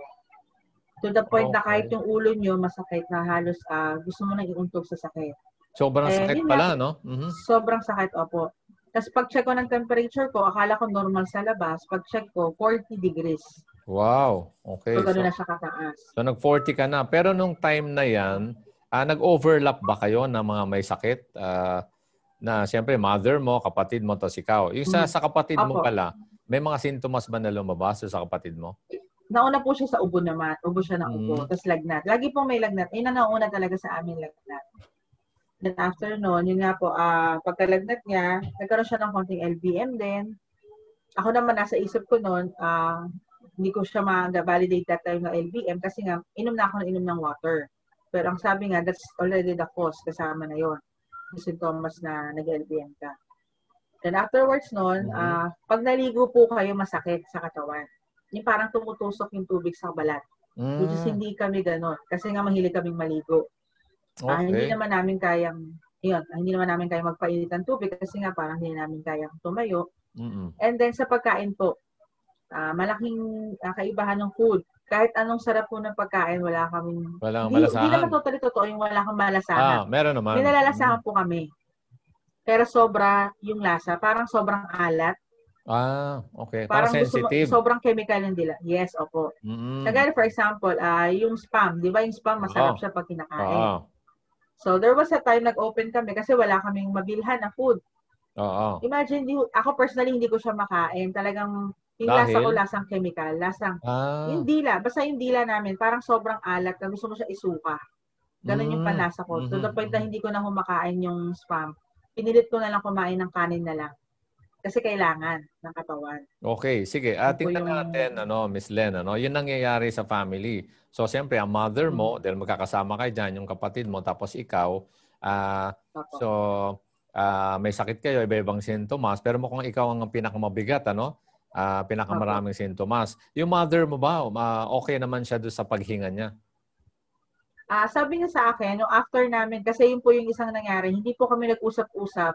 To the point na kahit yung ulo nyo, masakit na halos gusto mo nang iuntog sa sakit. Sobrang sakit pala, no? Sobrang sakit, opo. Tapos pag-check ko ng temperature ko, akala ko normal sa labas. Pag-check ko, 40 degrees. Wow. Okay. So, gano'n na siya kataas. So, nag-40 ka na. Pero nung time na yan, nag-overlap ba kayo ng mga may sakit? Na siyempre, mother mo, kapatid mo, tapos ikaw. Yung sa kapatid mo pala, may mga sintomas ba na lumabas sa kapatid mo? Nauna po siya sa ubo naman. Ubo siya ng ubo. Tapos lagnat. Lagi pong may lagnat. Yun ang nauna talaga sa amin lagnat. Then after noon, yun nga po, pagkalagnat niya, nagkaroon siya ng konting LVM din. Ako naman, nasa isip ko noon, hindi ko siya ma-validate that time ng LVM kasi nga, inom na ako ng water. Pero ang sabi nga, that's already the cause, kasama na yon yung symptoms na nag-LVM ka. Then afterwards noon, pag naligo po kayo, masakit sa katawan. Yung parang tumutusok yung tubig sa balat. Which is hindi kami ganon. Kasi nga mahilig kaming maligo. Hindi naman namin kayang magpainit ng tubig kasi nga parang hindi namin kayang tumayo. And then sa pagkain po, malaking kaibahan ng food. Kahit anong sarap po ng pagkain, wala kaming... Walang malasahan. Hindi naman totally totoo yung wala kang malasahan. Meron naman. May nalalasahan po kami. Pero sobra yung lasa. Parang sobrang alat. Okay. Parang sensitive. Sobrang chemical yung dila. Yes, opo. Kagaya for example, yung Spam. Di ba yung Spam, masarap siya pag kinakain. So, there was a time nag-open kami kasi wala kaming mabilhan na food. Imagine, ako personally, hindi ko siya makain. Talagang, yung lasa ko, lasang chemical. Yung dila. Basta yung dila namin, parang sobrang alat na gusto mo siya isuka. Ganon yung panlasa ko. To the point na hindi ko na humakain yung Spam. Pinilit ko na lang kumain ng kanin na lang. Kasi kailangan ng katawan. Okay, sige. Tingnan natin, Miss Len, yun nangyayari sa family. So, siyempre, ang mother mo, dahil magkakasama kayo dyan, yung kapatid mo, tapos ikaw, may sakit kayo, iba-ibang sintomas, pero mukhang ikaw ang pinakamabigat, pinakamaraming sintomas. Yung mother mo ba, okay naman siya doon sa paghinga niya? Sabi niya sa akin, yung after namin, kasi yun po yung isang nangyari, hindi po kami nag-usap-usap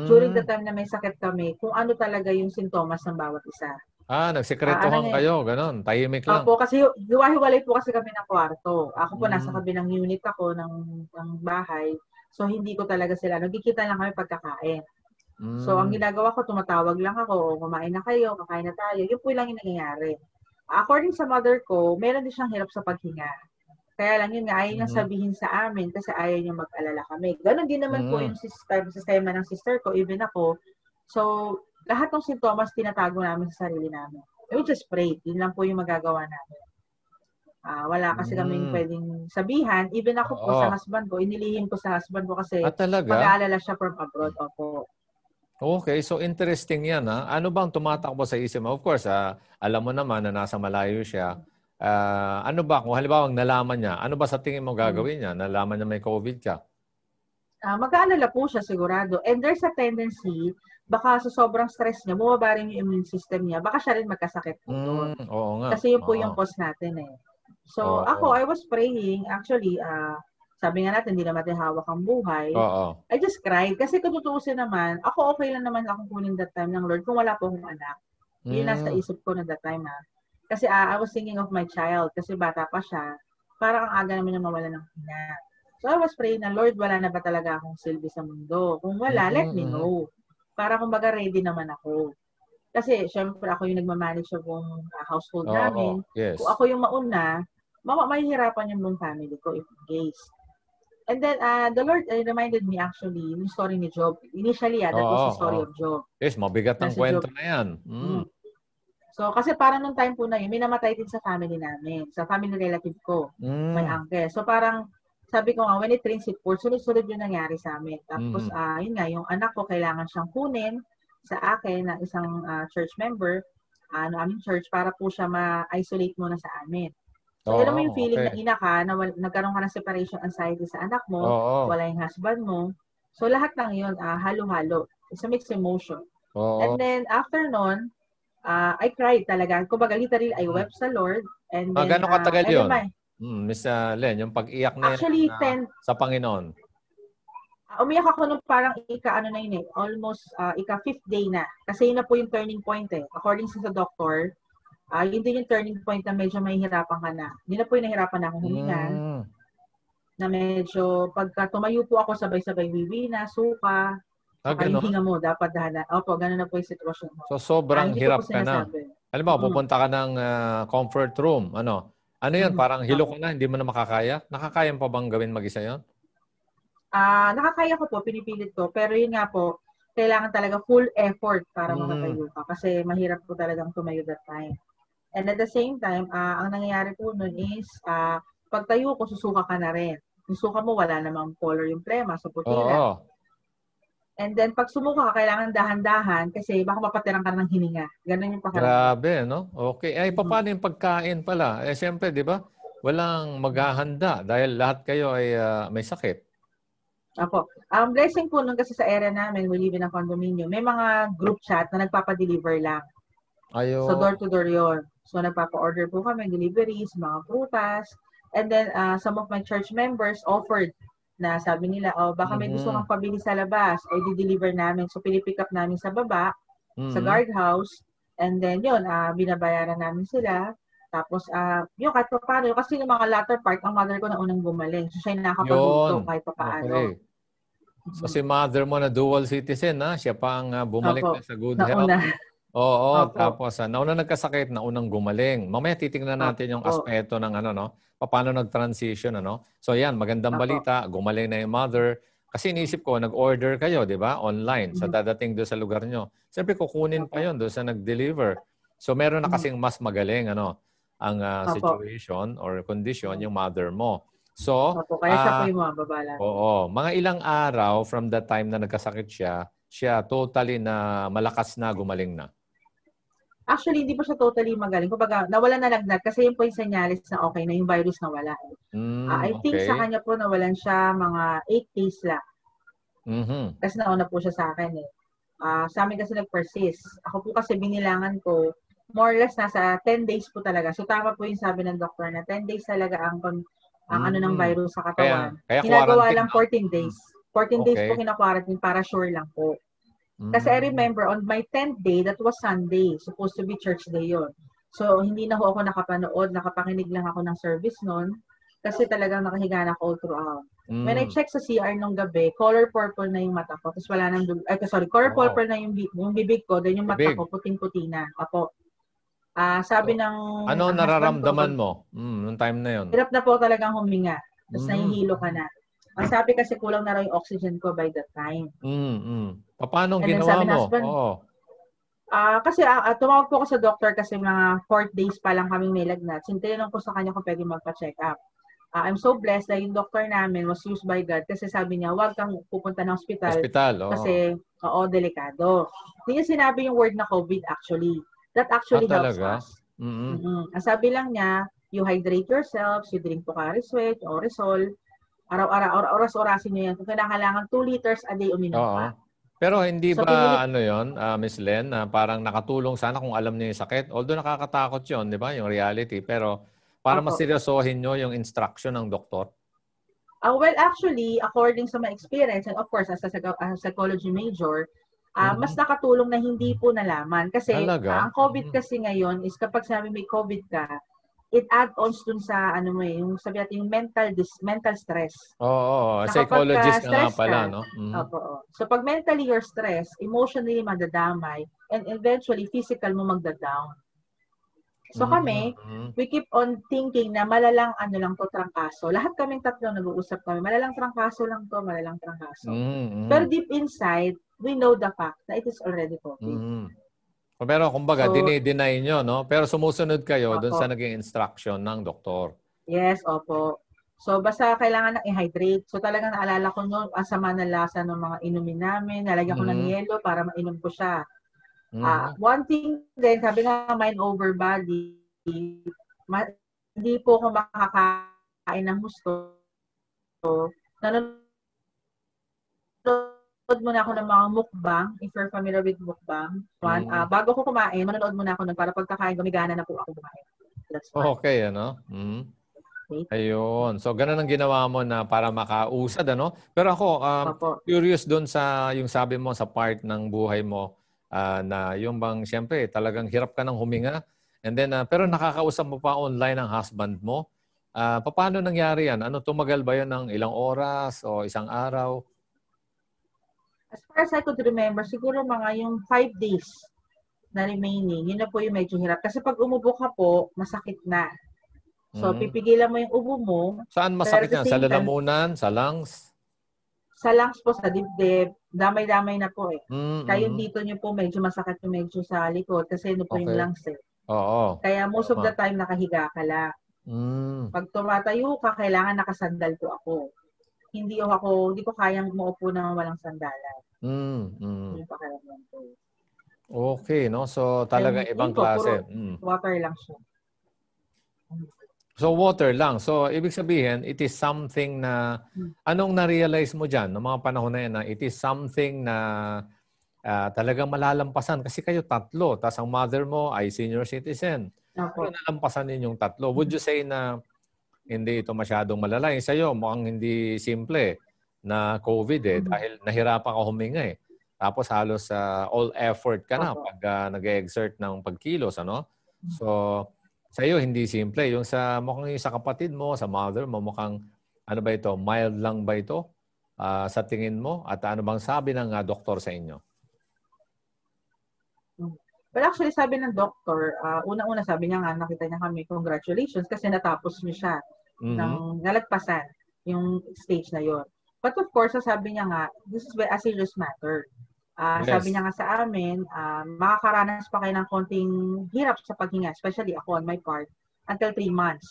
during the time na may sakit kami, kung ano talaga yung sintomas ng bawat isa. Nagsekretuhan kayo, ganon. Tahimik lang. Opo, kasi hiwa-hiwalay po kasi kami ng kwarto. Ako po nasa kabilang unit ako ng bahay. So, hindi ko talaga sila. Nagkikita lang kami pagkakain. So, ang ginagawa ko, tumatawag lang ako, kumain na kayo, kakain na tayo. Yun po lang yung nangyayari. According sa mother ko, meron din siyang hirap sa paghinga. Kaya lang yun nga, ayaw niyang sabihin sa amin kasi ayaw niyang mag-alala kami. Ganon din naman po yung sistema ng sister ko, even ako. So, lahat ng sintomas tinatago namin sa sarili namin. We just pray. Yun lang po yung magagawa namin. Wala kasi kaming pwedeng sabihan. Even ako po sa husband ko, inilihim ko sa husband ko kasi mag-aalala siya from abroad. Opo. Okay, so interesting yan. Ano bang tumatakbo sa isip mo? Of course, alam mo naman na nasa malayo siya. Ano ba, kung halimbawa nalaman niya, ano ba sa tingin mo gagawin niya? Nalaman niya may COVID ka? Mag-aalala po siya sigurado. And there's a tendency, baka sa sobrang stress niya, bumaba rin yung immune system niya. Baka siya rin magkasakit po doon. Oo nga. Kasi yun po yung cause natin eh. So, ako, I was praying. Actually, sabi nga natin, hindi naman natin hawak ang buhay. Oo. I just cried. Kasi kung tutuusin naman, ako okay lang naman akong kunin that time ng Lord kung wala po akong anak. Yun nasa isip ko na that time Kasi I was thinking of my child. Kasi bata pa siya. Parang ang aga naman yung mawala ng ina. So I was praying na, Lord, wala na ba talaga akong silbi sa mundo? Kung wala, let me know. Para kumbaga ready naman ako. Kasi syempre ako yung nagmamanage sa buong household namin. Yes. Kung ako yung mauna, mahihirapan yung buong family ko if case. And then, the Lord reminded me actually, yung story ni Job. Initially, that was the story of Job. Yes, mabigat ang kwento na yan. So, kasi parang nung time po na yun, may namatay din sa family namin. Sa family relative ko. May uncle. So, parang, sabi ko nga, when it rains, it pours. Sunod-sunod yung nangyari sa amin. Tapos, yun nga, yung anak ko, kailangan siyang kunin sa akin na isang church member, aming church, para po siya ma-isolate muna sa amin. So, alam mo yung feeling na ina ka, na nagkaroon ka ng separation anxiety sa anak mo, wala yung husband mo. So, lahat ng yun, halo-halo. It's a mixed emotion. And then, after nun, I cried talaga. Kumbaga, literally, I wept sa Lord. And then, gano'ng katagal yun? Miss Len, yung pag-iyak na actually, sa Panginoon. Umiyak ako nung parang almost ika-5th day na. Kasi yun na po yung turning point According sa doctor, yun din yung turning point na medyo mahihirapan ka na. Hindi na po yung nahirapan na akong huminga. Na medyo, pagka tumayo po ako, sabay-sabay wiwi na, suka. Saka yung hinga mo, dapat dahan. Opo, gano'n na po yung sitwasyon mo. So, sobrang hirap ka na. Alam mo, pupunta ka ng comfort room. Ano yun? Parang hilo ka na, hindi mo na makakaya? Nakakaya pa bang gawin mag-isa yun? Nakakaya ko po, pinipilit ko. Pero yun nga po, kailangan talaga full effort para makatayo ka. Kasi mahirap po talagang tumayo that time. And at the same time, ang nangyayari po nun is, pagtayo ko, susuka ka na rin. Yung suka mo, wala namang color yung plema, so puti lang. And then, pag sumuka ka, kailangan dahan-dahan kasi baka mapatirang ka ng hininga. Ganun yung pakiramdam. Grabe, no? Okay. Ay, paano yung pagkain pala? Siyempre, di ba? Walang maghahanda dahil lahat kayo ay may sakit. Apo. Ang blessing po nun kasi sa area namin, we live in a condominium, may mga group chat na nagpapadeliver lang. So, door-to-door yun. So, nagpapa-order po kami, deliveries, mga prutas. And then, some of my church members offered na sabi nila, baka may gusto kang pabili sa labas, o i-deliver namin. So, pinipick up namin sa baba, sa guardhouse. And then, yun, binabayaran namin sila. Tapos, yun, kahit pa paano. Kasi yung mga latter part, ang mother ko na unang gumaling. So, siya yung nakapagluto kahit pa paano. Okay. So, si mother mo na dual citizen, siya pa ang bumalik na sa good health. Oo, tapos nauna nagkasakit, naunang gumaling. Mamaya titingnan natin yung aspeto ng paano nag-transition, So yan, magandang balita, gumaling na yung mother. Kasi iniisip ko, nag-order kayo, di ba? Online, sa dadating doon sa lugar nyo. Siyempre, kukunin pa yun doon sa nag-deliver. So meron na kasing mas magaling, ang situation or condition, yung mother mo. So, kaya siya po yung mga babala. Oo, mga ilang araw from the time na nagkasakit siya totally na malakas na, gumaling na. Actually, hindi pa siya totally magaling. Kumbaga, nawala na lagnat kasi yun po yung senyales na okay na yung virus nawala. I think sa kanya po nawalan siya mga 8 days lang. Kasi nauna po siya sa akin sa amin kasi nag-persist. Ako po kasi binilangan ko, more or less nasa 10 days po talaga. So tama po yung sabi ng doktor na 10 days talaga ang ng virus sa katawan. Kaya ginagawa lang 14 days. 14 days po kina-quarantine para sure lang po. Kasi I remember on my 10th day, that was Sunday, supposed to be church day yun. So, hindi na ako nakapanood, nakapakinig lang ako ng service noon kasi talagang nakahiga na ako all throughout. When I check sa CR nung gabi, color purple na yung mata ko, tapos wala nang, color purple na yung bibig ko, then yung mata ko, puting-puti na. Apo. Sabi ng... Ano nararamdaman mo nung time na yun? Hirap na po talagang huminga. Tapos nahihilo ka na. Ang sabi kasi kulang na raw yung oxygen ko by that time. Paano ginawa mo? Kasi tumawag po ako sa doctor kasi mga 4 days pa lang kaming may lagnat. Sintinanong ko sa kanya kung pwede magpa-check up. I'm so blessed na yung doctor namin was used by God kasi sabi niya, huwag kang pupunta ng hospital. Kasi, delikado. Hindi niya sinabi yung word na COVID actually. That actually helps us. Ang sabi lang niya, you hydrate yourselves, you drink Pocari Sweat, Oresol. Araw-araw, oras-orasin niyo yan. Kung kailangan 2 liters a day uminom ka. Pero hindi ba Miss Len, parang nakatulong sana kung alam niyo yung sakit? Although nakakatakot yun, di ba? Yung reality. Pero para maseryosohin nyo yung instruction ng doktor? Well, actually, according sa my experience, and of course, as a psychology major, mas Mhm. nakatulong na hindi po nalaman. Kasi Talaga? ang COVID kasi ngayon is kapag sinabi may COVID ka, it add-ons dun sa ano mo yung sabi natin yung mental stress. Oo, Na kapag psychologist ka nga stress pala, ka, no? Mhm. opo. So pag mentally you're stressed, emotionally madadamay, and eventually physical mo magda-down. So kami, Mhm. we keep on thinking na malalang ano lang to, trangkaso. Lahat kaming tatlo nag-uusap kami, malalang trangkaso lang to, malalang trangkaso. Pero Mhm. deep inside, we know the fact na it is already COVID. Mhm. Pero kumbaga, So, dinideny nyo, no? Pero sumusunod kayo dun opo, sa naging instruction ng doktor. yes, opo. So, basta kailangan ng i-hydrate. So, talagang naalala ko noon, ang sama ng lasa ng mga inumin namin. Nalagyan ko ng Mhm. yelo para mainom ko siya. Mhm. One thing din, sabi nga mind over body, ma- hindi po ako makakain ng gusto. Nanonood muna ako ng mga mukbang, if you're familiar with mukbang. Mhm. Bago ko kumain, manonood muna ako nun para pagkakain, gumigana na po ako kumain. That's one. Okay, ano? Mhm. Okay? Ayun. So, ganun ang ginawa mo na para makausad, ano? Pero ako, Opo. curious doon sa yung sabi mo sa part ng buhay mo na yung bang, siyempre, talagang hirap ka ng huminga. And then, pero nakakausap mo pa online ang husband mo. Paano nangyari yan? Ano, tumagal ba yan ng ilang oras o isang araw? As far as I could remember, siguro mga yung 5 days na remaining, yun na po yung medyo hirap. Kasi pag umubo ka po, masakit na. So, Mhm. pipigilan mo yung ubo mo, Saan pero masakit at the yan? Sa same time, lalamunan? Sa lungs? sa lungs po, sa dibdib, damay-damay na po eh. Kaya yung Mhm. dito nyo po, medyo masakit yung medyo sa likod kasi ano po yung Okay. lungs eh. Oo. Kaya most of Tama. the time, nakahiga ka lang. Mm. Pag tumatayo ka, kailangan nakasandal po ako. Hindi ko kayang umuupo na walang sandalan. Mm. Mm. Yung pakiramdam ko. Okay, no? So, talaga And ibang yun po, puro klase. Mm. water lang siya. So, water lang. So, ibig sabihin, it is something na, anong na-realize mo dyan noong mga panahon na yan na it is something na talagang malalampasan kasi kayo tatlo, tapos ang mother mo ay senior citizen. Pero Opo. nalampasan ninyong tatlo. Would you say na hindi ito masyadong malala? Yung sa'yo, mukhang hindi simple na COVID dahil nahirapan ka huminga eh. Tapos halos all effort ka na Opo. pag nag-exert ng pagkilos, ano? So, sa iyo hindi simple. Yung mukhang yung sa kapatid mo, sa mother mo, mukhang ano ba ito? Mild lang ba ito? Sa tingin mo? At ano bang sabi ng doktor sa inyo? Well, actually, sabi ng doctor, unang-una sabi niya nga, nakita niya kami, congratulations, kasi natapos niyo siya Mhm. ng nalagpasan yung stage na yon. But of course, sabi niya nga, this is a serious matter. Sabi Yes. niya nga sa amin, makakaranas pa kayo ng konting hirap sa paghinga, especially ako on my part, until 3 months.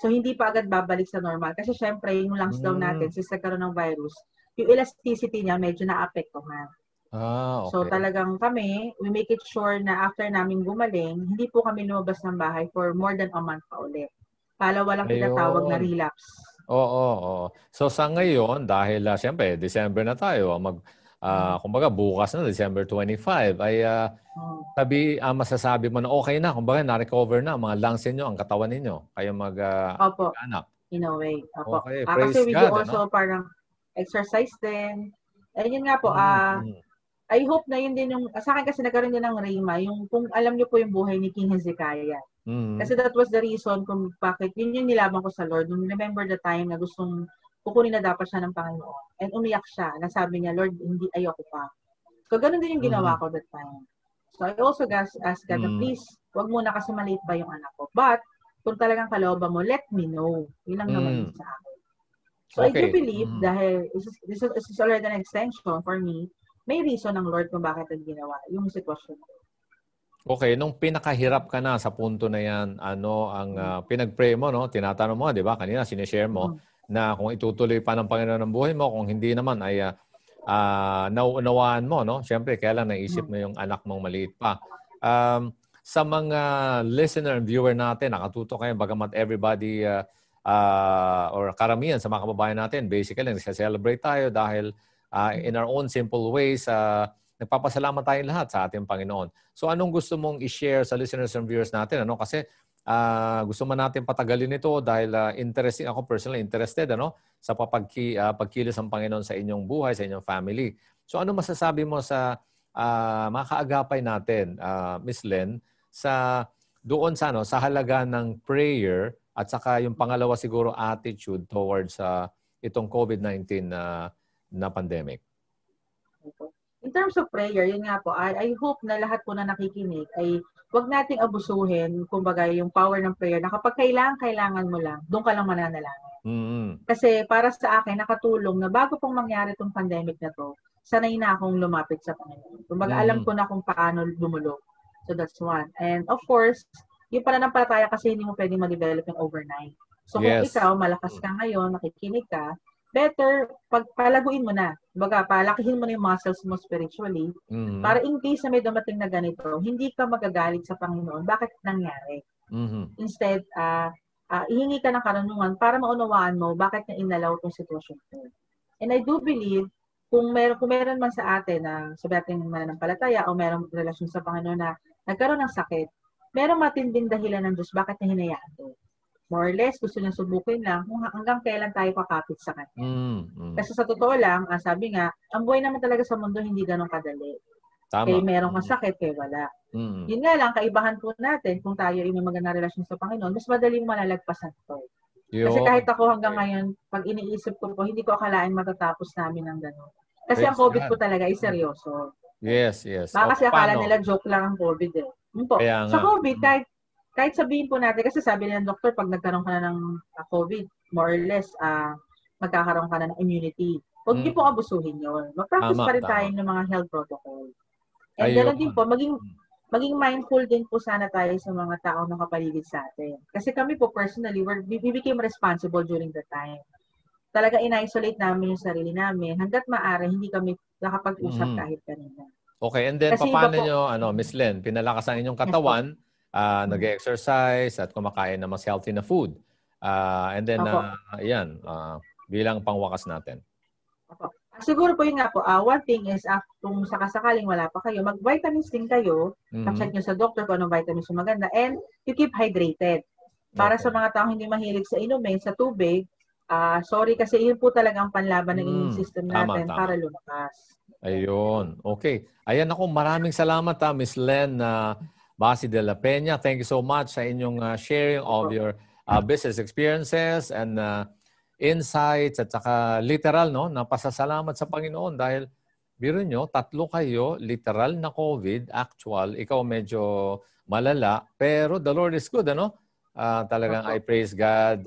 So, hindi pa agad babalik sa normal. Kasi syempre, yung lungs daw natin, Mm. since nagkaroon ng virus, yung elasticity niya medyo naapektuhan. So, Okay. talagang kami, we make it sure na after namin gumaling, hindi po kami lumabas ng bahay for more than a month pa ulit. Para walang tinatawag na Ayun. relapse. Oo, oo. So sa ngayon, dahil siyempre, December na tayo, kumbaga bukas na, December 25, ay masasabi mo na okay na, kumbaga na-recover na ang mga lungs ninyo, ang katawan ninyo, kayo Opo, anak. in a way. Opo. Okay, Kasi praise we do God, ano? also parang exercise din. Yun nga po, Mm. I hope na yun din yung, sa akin kasi nagkaroon din ng rhema, yung kung alam niyo po yung buhay ni King Hezekiah. Mm. Kasi that was the reason kung bakit, yun yung nilaban ko sa Lord. Nung remember the time na gustong kukunin na dapat siya ng Panginoon. And umiyak siya. Nasabi niya, Lord, hindi, ayoko pa. So, ganun din yung ginawa Mm. ko that time. So, I also asked God na, Mm. please, wag muna kasi maliit pa yung anak ko. But, kung talagang kalooban mo, let me know. Yun lang naman Mm. yun sa akin. So, I do Okay. believe, dahil this is already an extension for me, may reason ng Lord kung bakit ang ginawa yung sitwasyon ko. Okay, nung pinakahirap ka na sa punto na yan, ano ang pinag-pray mo, no? Tinatanong mo, di ba? Kanina sinishare mo na kung itutuloy pa ng Panginoon ang buhay mo, kung hindi naman ay nauunawaan mo, no? Siyempre, kaya lang naisip mo yung anak mong maliit pa. Sa mga listener and viewer natin, nakatuto kayo, bagamat everybody or karamihan sa mga kababayan natin, basically, nagsa-celebrate tayo dahil in our own simple ways, nagpapasalamat tayong lahat sa ating Panginoon. So anong gusto mong i-share sa listeners and viewers natin? Ano? Kasi gusto man natin patagalin ito dahil interesting, ako personally interested sa pagkilos ng Panginoon sa inyong buhay, sa inyong family. So ano masasabi mo sa mga kaagapay natin, Miss Len, doon sa halaga ng prayer at saka yung pangalawa siguro attitude towards itong COVID-19 na pandemic? In terms of prayer, yun nga po, I hope na lahat po na nakikinig ay huwag nating abusuhin, kumbaga, yung power ng prayer na kapag kailangan mo lang, doon ka lang mananalangin. Mm-hmm. Kasi para sa akin, nakatulong na bago pong mangyari itong pandemic na to, sanay na akong lumapit sa Panginoon. Kumbaga, alam ko na kung paano lumulog. So that's one. And of course, yung pananampalataya kasi hindi mo pwedeng ma-develop yung overnight. So kung ikaw, malakas ka ngayon, nakikinig ka, better, palaguin mo na. Baga, palakihin mo na yung muscles mo spiritually para in case na may dumating na ganito, hindi ka magagalit sa Panginoon. Bakit nangyari? Instead, ihingi ka ng karunungan para maunawaan mo bakit na inalaw itong sitwasyon ko. And I do believe, kung meron man sa atin na sabi natin mananampalataya o merong relasyon sa Panginoon na nagkaroon ng sakit, merong matinding dahilan ng Diyos bakit na hinayaan ito. More or less, gusto niya subukin lang kung hanggang kailan tayo kakapit sa Kanya. Kasi sa totoo lang, sabi nga, ang buhay naman talaga sa mundo hindi ganun kadali. Tama. Kaya merong masakit, kaya wala. Yun nga lang, kaibahan po natin kung tayo ay may magandang relasyon sa Panginoon, mas madaling malalagpasan ito. Kasi kahit ako hanggang ngayon, pag iniisip ko po, hindi ko akalain matatapos namin ng gano'n. Kasi ang COVID po talaga ay seryoso. Yes. Baka kasi akala nila joke lang ang COVID eh. Sa COVID, kahit sabihin po natin, kasi sabi ng doktor, pag nagkaroon ka na ng COVID, more or less, magkakaroon ka na ng immunity. Huwag niyo po abusuhin yun. Mag-practice pa rin tayo ng mga health protocol. And ganoon din po, maging mindful din po sana tayo sa mga taong nakapaligid sa atin. Kasi kami po personally, we became responsible during the time. Talaga in-isolate namin yung sarili namin. Hanggat maaari, hindi kami nakapag-usap kahit kanina. Okay, and then paano nyo, Miss Len, pinalakasan inyong katawan, nag-exercise at kumakain ng mas healthy na food. And then, bilang pangwakas natin. Siguro po yun nga po, one thing is, kung sakasakaling wala pa kayo, mag-vitamins din kayo, check nyo sa doctor kung anong vitamins yung maganda, and you keep hydrated. Para sa mga taong hindi mahilig sa inumin, sa tubig, sorry kasi yun po talaga ang panlaban ng immune system natin para lumakas. Ayun. Okay. Ayan ako, maraming salamat Miss Len Basi de la Peña. Thank you so much sa inyong sharing of your business experiences and insights at saka literal na pasasalamat sa Panginoon dahil biro nyo, 3 kayo, literal na COVID, actual, ikaw medyo malala, pero the Lord is good, talagang I praise God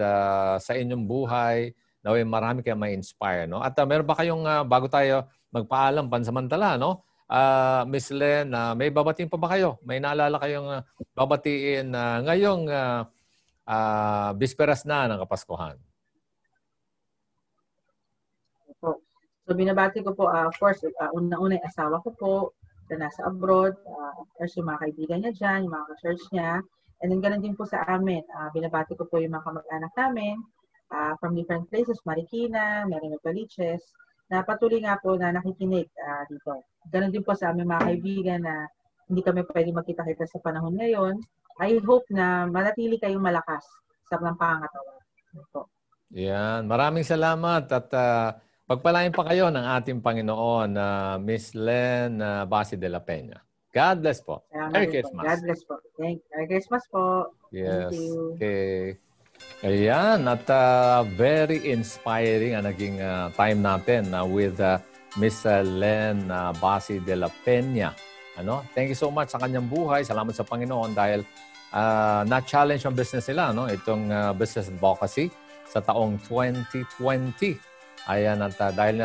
sa inyong buhay, naway marami kayong ma-inspire, At meron ba kayong, bago tayo magpaalam pansamantala, Miss Len, may babatiin pa ba kayo? May naalala kayong babatiin ngayong bisperas na ng Kapaskuhan? So binabati ko po, of course, una-una yung asawa ko po na nasa abroad, of course yung mga kaibigan niya dyan, yung mga ka-church niya, and then ganun din po sa amin. Binabati ko po yung mga kamag-anak namin from different places, Marikina, Merino Paliches, na patuloy nga po na nakikinig dito. Ganun din po sa aming mga kaibigan na hindi kami pwede magkita-kita sa panahon ngayon. I hope na manatili kayong malakas sa pangangatawan. Yan. Maraming salamat at pagpalain pa kayo ng ating Panginoon Miss Len Basi de la Peña. God bless po. Merry Christmas. God bless po. Merry Christmas po. Yes. Thank you. Okay. Ayan. At very inspiring ang naging time natin with Miss Len Basi de la Peña. Thank you so much sa kanyang buhay. Salamat sa Panginoon dahil na-challenge ang business nila. Itong business advocacy sa taong 2020. Ayan, at dahil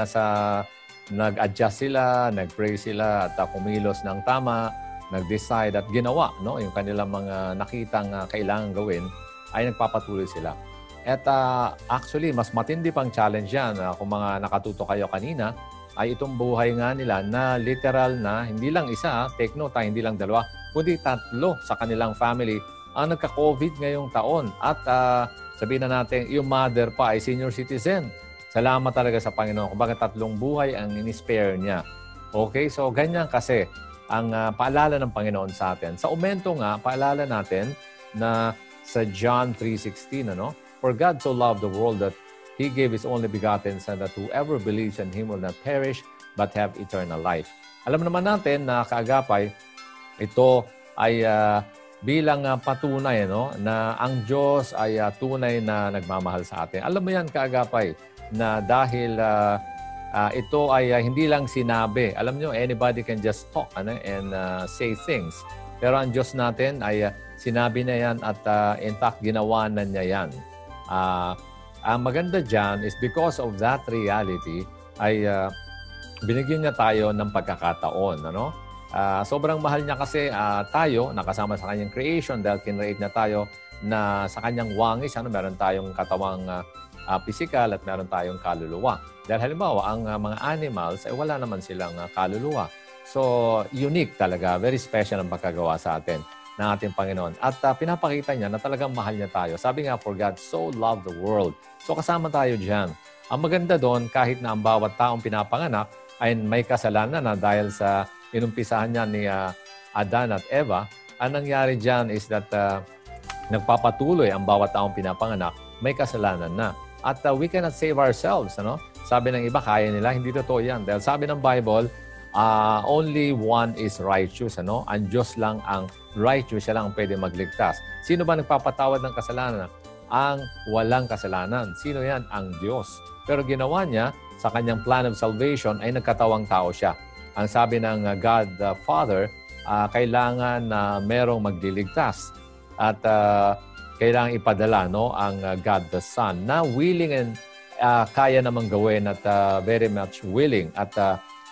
nag-adjust sila, nag-pray sila, at kumilos ng tama, nag-decide at ginawa, yung kanilang mga nakitang kailangan gawin, ay nagpapatuloy sila. At actually, mas matindi pang challenge yan. Kung mga nakatuto kayo kanina, ay itong buhay nga nila na literal na, hindi lang isa, take note, hindi lang 2, kundi 3 sa kanilang family ang nagka-COVID ngayong taon. At sabihin na natin, yung mother pa ay senior citizen. Salamat talaga sa Panginoon kung bakit 3 buhay ang in-spare niya. Okay? So, ganyan kasi ang paalala ng Panginoon sa atin. Sa umento nga, paalala natin na sa John 3:16, ano? For God so loved the world that He gave His only begotten Son, that whoever believes in Him will not perish but have eternal life. Alam naman natin na kaagapay, ito ay bilang patunay, no, na ang Diyos ay tunay na nagmamahal sa atin. Alam mo yan, kaagapay, na dahil ito ay hindi lang sinabi. Alam nyo, anybody can just talk and say things. Pero ang Diyos natin ay sinabi na yan at in fact, ginawa na niya yan. Ang maganda dyan is because of that reality ay binigyan niya tayo ng pagkakataon. Ano? Sobrang mahal niya kasi tayo, nakasama sa kanyang creation dahil kinreate na tayo na sa kanyang wangis. Meron tayong katawang physical at meron tayong kaluluwa. Dahil halimbawa, ang mga animals ay wala naman silang kaluluwa. So, unique talaga. Very special ang pagkagawa sa atin ng ating Panginoon. At pinapakita niya na talagang mahal niya tayo. Sabi nga, for God so loved the world. So, kasama tayo dyan. Ang maganda doon, kahit na ang bawat taong pinapanganak ay may kasalanan na dahil sa inumpisahan niya ni Adan at Eva, ang nangyari dyan is that nagpapatuloy ang bawat taong pinapanganak, may kasalanan na. At we cannot save ourselves. Ano? Sabi ng iba, kaya nila. Hindi totoo yan. Dahil sabi ng Bible, only one is righteous. Ano? Ang Diyos lang ang righteous. Siya lang ang pwede magligtas. Sino ba nagpapatawad ng kasalanan? Ang walang kasalanan. Sino yan? Ang Diyos. Pero ginawa niya, sa kanyang plan of salvation, ay nagkatawang tao siya. Ang sabi ng God the Father, kailangan na merong magliligtas. At kailangan ipadala, no, ang God the Son na willing and kaya namang gawin at very much willing at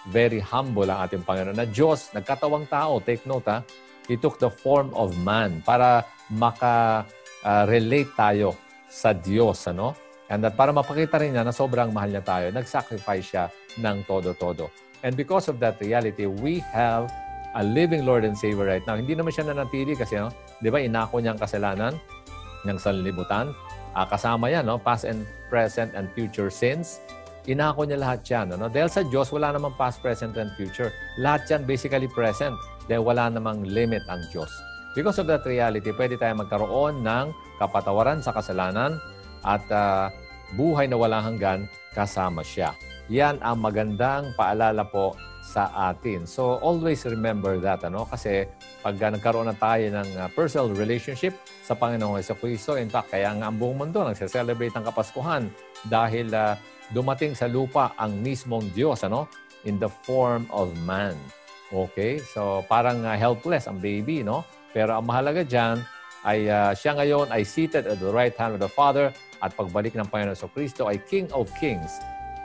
very humble ang ating Panginoon. Na Diyos, nagkatawang tao, take note, He took the form of man para maka-relate tayo sa Diyos. Ano? And that para mapakita rin niya na sobrang mahal niya tayo, nag-sacrifice siya ng todo-todo. And because of that reality, we have a living Lord and Savior right now. Hindi naman siya nanatili kasi, no? Di ba, inako niya ang kasalanan ng sanlibutan. Kasama yan, no? Past and present and future sins. Inako niya lahat yan. No? Dahil sa Diyos, wala namang past, present, and future. Lahat yan basically present. Dahil wala namang limit ang Diyos. Because of that reality, pwede tayo magkaroon ng kapatawaran sa kasalanan at buhay na walang hanggan kasama siya. Yan ang magandang paalala po sa atin. So, always remember that, ano? Kasi pag nagkaroon na tayo ng personal relationship sa Panginoong Jesucristo, in fact, kaya nga ang buong mundo nagse-celebrate ng Kapaskuhan dahil dumating sa lupa ang mismong Diyos, ano? In the form of man. Okay? So, parang helpless ang baby, no? Pero ang mahalaga dyan ay siya ngayon ay seated at the right hand of the Father at pagbalik ng Panginoon Jesucristo ay King of Kings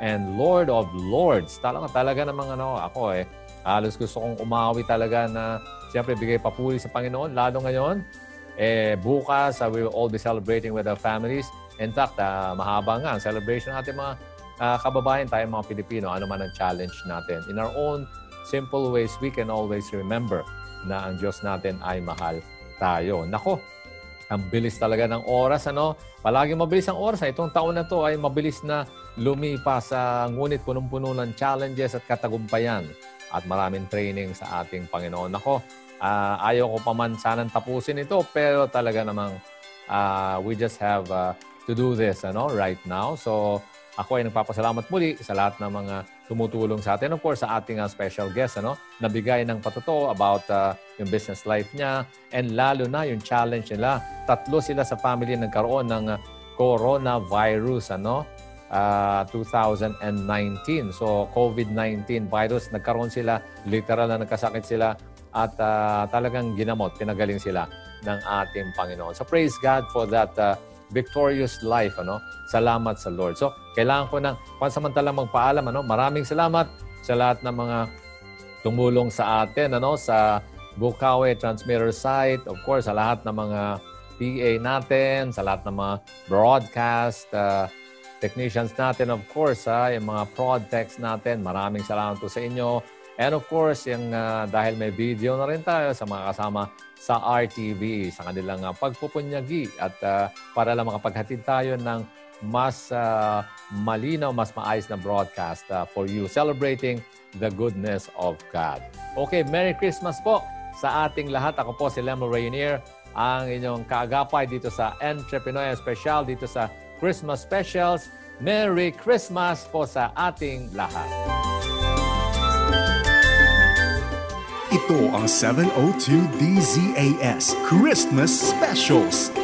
and Lord of Lords. Talaga namang ako halos gusto kong umawi talaga na siyempre bigay papuri sa Panginoon. Lalo ngayon, bukas we will all be celebrating with our families. In fact, mahaba nga ang celebration natin mga kababayan tayo mga Pilipino. Ano man ang challenge natin. In our own simple ways, we can always remember na ang Diyos natin ay mahal tayo. Nako, ang bilis talaga ng oras, ano? Palagi mabilis ang oras. Itong taon na to ay mabilis na lumipas, ngunit punong-puno ng challenges at katagumpayan at maraming training sa ating Panginoon. Nako, ayaw ko pa man sanang tapusin ito, pero talaga namang we just have to do this, ano, right now. So, ako ay nagpapasalamat muli sa lahat ng mga tumutulong sa atin. Of course, sa ating special guest, ano, nabigay ng patotoo about yung business life niya and lalo na yung challenge nila. 3 sila sa family nagkaroon ng coronavirus, ano, 2019. So, COVID-19 virus, nagkaroon sila, literal na nagkasakit sila at talagang ginamot, pinagaling sila ng ating Panginoon. So, praise God for that victorious life, ano? Salamat sa Lord. So, kailangan ko ng pansamantalang magpaalam, ano? Maraming salamat sa lahat ng mga tumulong sa atin, ano? Sa Bukawi Transmitter site, of course, sa lahat ng mga PA natin, sa lahat ng mga broadcast technicians natin, of course, yung mga prod techs natin. Maraming salamat po sa inyo. And of course, yung dahil may video na rin tayo sa mga kasama sa RTV, sa kanilang pagpupunyagi at para lang makapaghatid tayo ng mas malinaw, mas maayos na broadcast for you, celebrating the goodness of God. Okay, Merry Christmas po sa ating lahat. Ako po si Lemon Rainier. ang inyong kaagapay dito sa Entrepreneur Special, dito sa Christmas Specials. Merry Christmas po sa ating lahat. Ito ang 702 DZAS Christmas Specials.